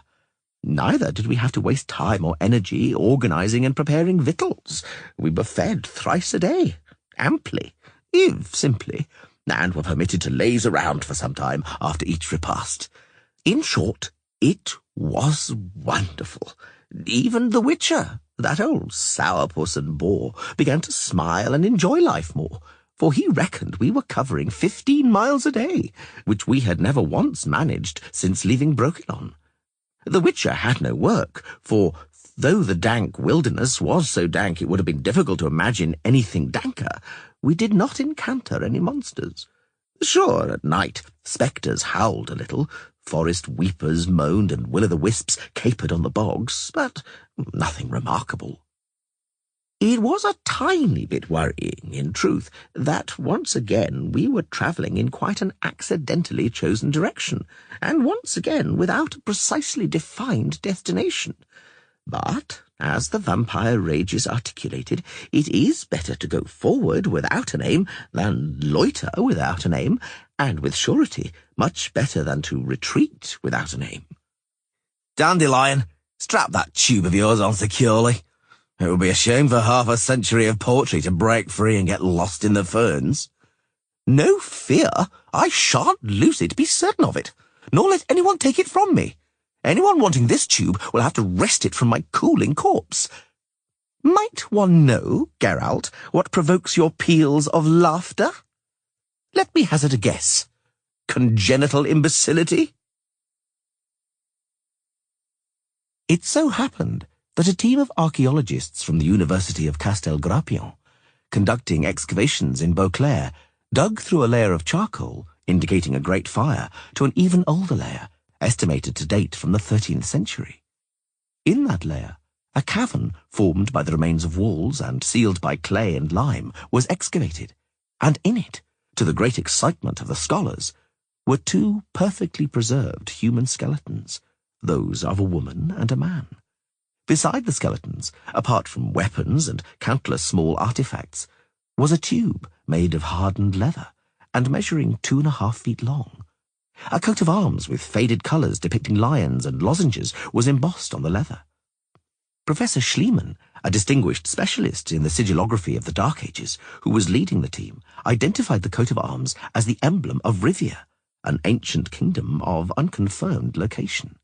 Neither did we have to waste time or energy organising and preparing victuals. We were fed thrice a day, amply, if simply, and were permitted to laze around for some time after each repast. In short, it was wonderful. Even the Witcher, that old sourpuss and bore, began to smile and enjoy life more, for he reckoned we were covering 15 miles a day, which we had never once managed since leaving Brokilon. The Witcher had no work, for though the dank wilderness was so dank it would have been difficult to imagine anything danker, we did not encounter any monsters. Sure, at night, spectres howled a little, forest weepers moaned, and will-o'-the-wisps capered on the bogs, but nothing remarkable. It was a tiny bit worrying, in truth, that once again we were travelling in quite an accidentally chosen direction, and once again without a precisely defined destination. But, as the vampire rages articulated, it is better to go forward without an aim than loiter without an aim, and with surety much better than to retreat without an aim. "Dandelion, strap that tube of yours on securely. It would be a shame for half a century of poetry to break free and get lost in the ferns." "No fear, I shan't lose it, be certain of it, nor let anyone take it from me. Anyone wanting this tube will have to wrest it from my cooling corpse. Might one know, Geralt, what provokes your peals of laughter? Let me hazard a guess. Congenital imbecility?" It so happened that a team of archaeologists from the University of Castel-Grappion, conducting excavations in Beauclair, dug through a layer of charcoal, indicating a great fire, to an even older layer, estimated to date from the 13th century. In that layer, a cavern formed by the remains of walls and sealed by clay and lime was excavated, and in it, to the great excitement of the scholars, were 2 perfectly preserved human skeletons, those of a woman and a man. Beside the skeletons, apart from weapons and countless small artifacts, was a tube made of hardened leather and measuring 2.5 feet long. A coat of arms with faded colours depicting lions and lozenges was embossed on the leather. Professor Schliemann, a distinguished specialist in the sigillography of the Dark Ages, who was leading the team, identified the coat of arms as the emblem of Rivia, an ancient kingdom of unconfirmed location.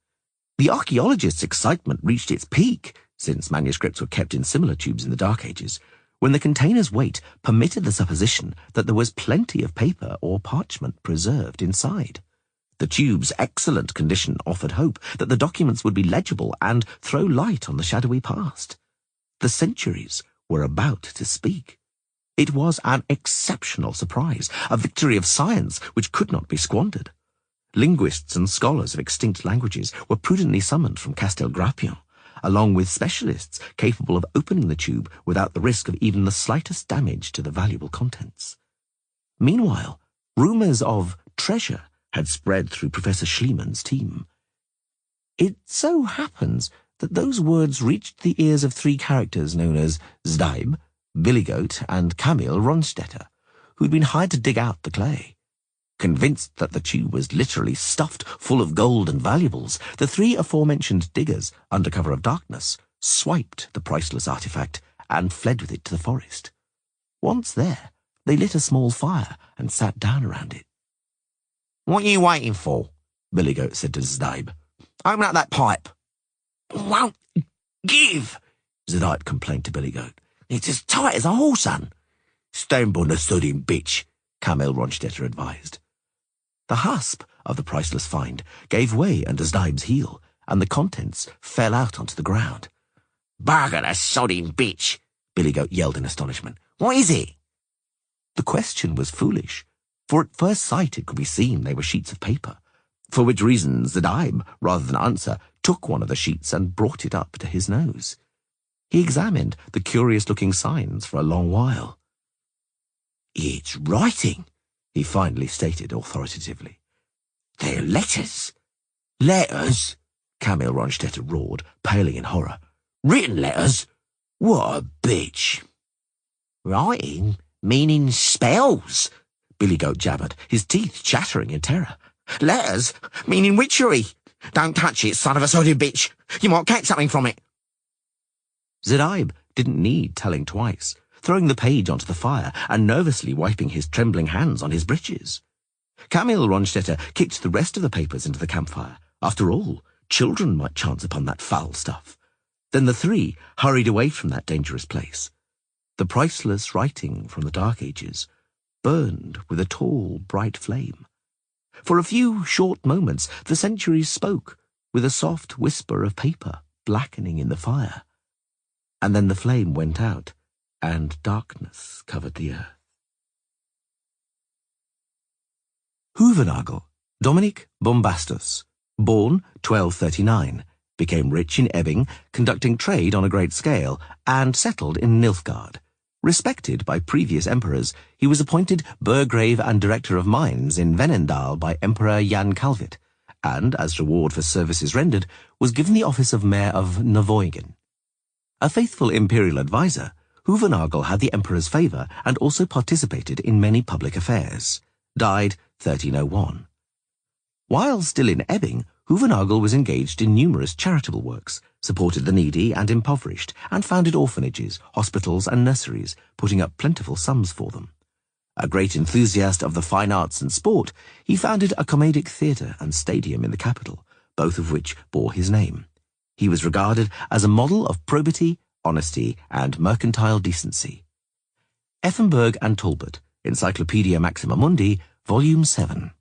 The archaeologists' excitement reached its peak, since manuscripts were kept in similar tubes in the Dark Ages, when the container's weight permitted the supposition that there was plenty of paper or parchment preserved inside. The tube's excellent condition offered hope that the documents would be legible and throw light on the shadowy past. The centuries were about to speak. It was an exceptional surprise, a victory of science which could not be squandered. Linguists and scholars of extinct languages were prudently summoned from Castel Grappion, along with specialists capable of opening the tube without the risk of even the slightest damage to the valuable contents. Meanwhile, rumours of treasure had spread through Professor Schliemann's team. It so happens that those words reached the ears of three characters known as Zdaib, Billygoat, and Camille Ronstetter, who'd been hired to dig out the clay. Convinced that the tube was literally stuffed full of gold and valuables, the three aforementioned diggers, under cover of darkness, swiped the priceless artifact and fled with it to the forest. Once there, they lit a small fire and sat down around it. "What are you waiting for?" Billygoat said to Zdaib. "Open up that pipe." "Won't give," Zdaib complained to Billygoat. "It's as tight as a horse-un." "Stand on the sodding bitch," Camille Ronstetter advised. The hasp of the priceless find gave way under Zdaib's heel, and the contents fell out onto the ground. "Bugger the sodding bitch," Billygoat yelled in astonishment. "What is it?" The question was foolish, for at first sight it could be seen they were sheets of paper, for which reason Zdaib, rather than answer, took one of the sheets and brought it up to his nose. He examined the curious-looking signs for a long while. "It's writing," he finally stated authoritatively. "They're letters." "Letters?" Camille Ronstetter roared, paling in horror. "Written letters? What a bitch." "Writing? Meaning spells?" Billygoat jabbered, his teeth chattering in terror. "Letters? Meaning witchery? Don't touch it, son of a sodding bitch. You might catch something from it." Zdaib didn't need telling twice, throwing the page onto the fire and nervously wiping his trembling hands on his breeches. Camille Ronstetter kicked the rest of the papers into the campfire. After all, children might chance upon that foul stuff. Then the three hurried away from that dangerous place. The priceless writing from the Dark Ages burned with a tall, bright flame. For a few short moments, the centuries spoke, with a soft whisper of paper blackening in the fire. And then the flame went out, and darkness covered the earth. Hoevennagel, Dominic Bombastus, born 1239, became rich in Ebbing, conducting trade on a great scale, and settled in Nilfgaard. Respected by previous emperors, he was appointed Burgrave and Director of Mines in Vennendaal by Emperor Jan Calvit, and, as reward for services rendered, was given the office of Mayor of Navoigen. A faithful imperial adviser, Hoevennagel had the emperor's favour and also participated in many public affairs. Died 1301. While still in Ebbing, Hoevennagel was engaged in numerous charitable works, supported the needy and impoverished, and founded orphanages, hospitals and nurseries, putting up plentiful sums for them. A great enthusiast of the fine arts and sport, he founded a comedic theatre and stadium in the capital, both of which bore his name. He was regarded as a model of probity, honesty, and mercantile decency. Effenberg and Talbot, Encyclopaedia Maxima Mundi, Volume 7.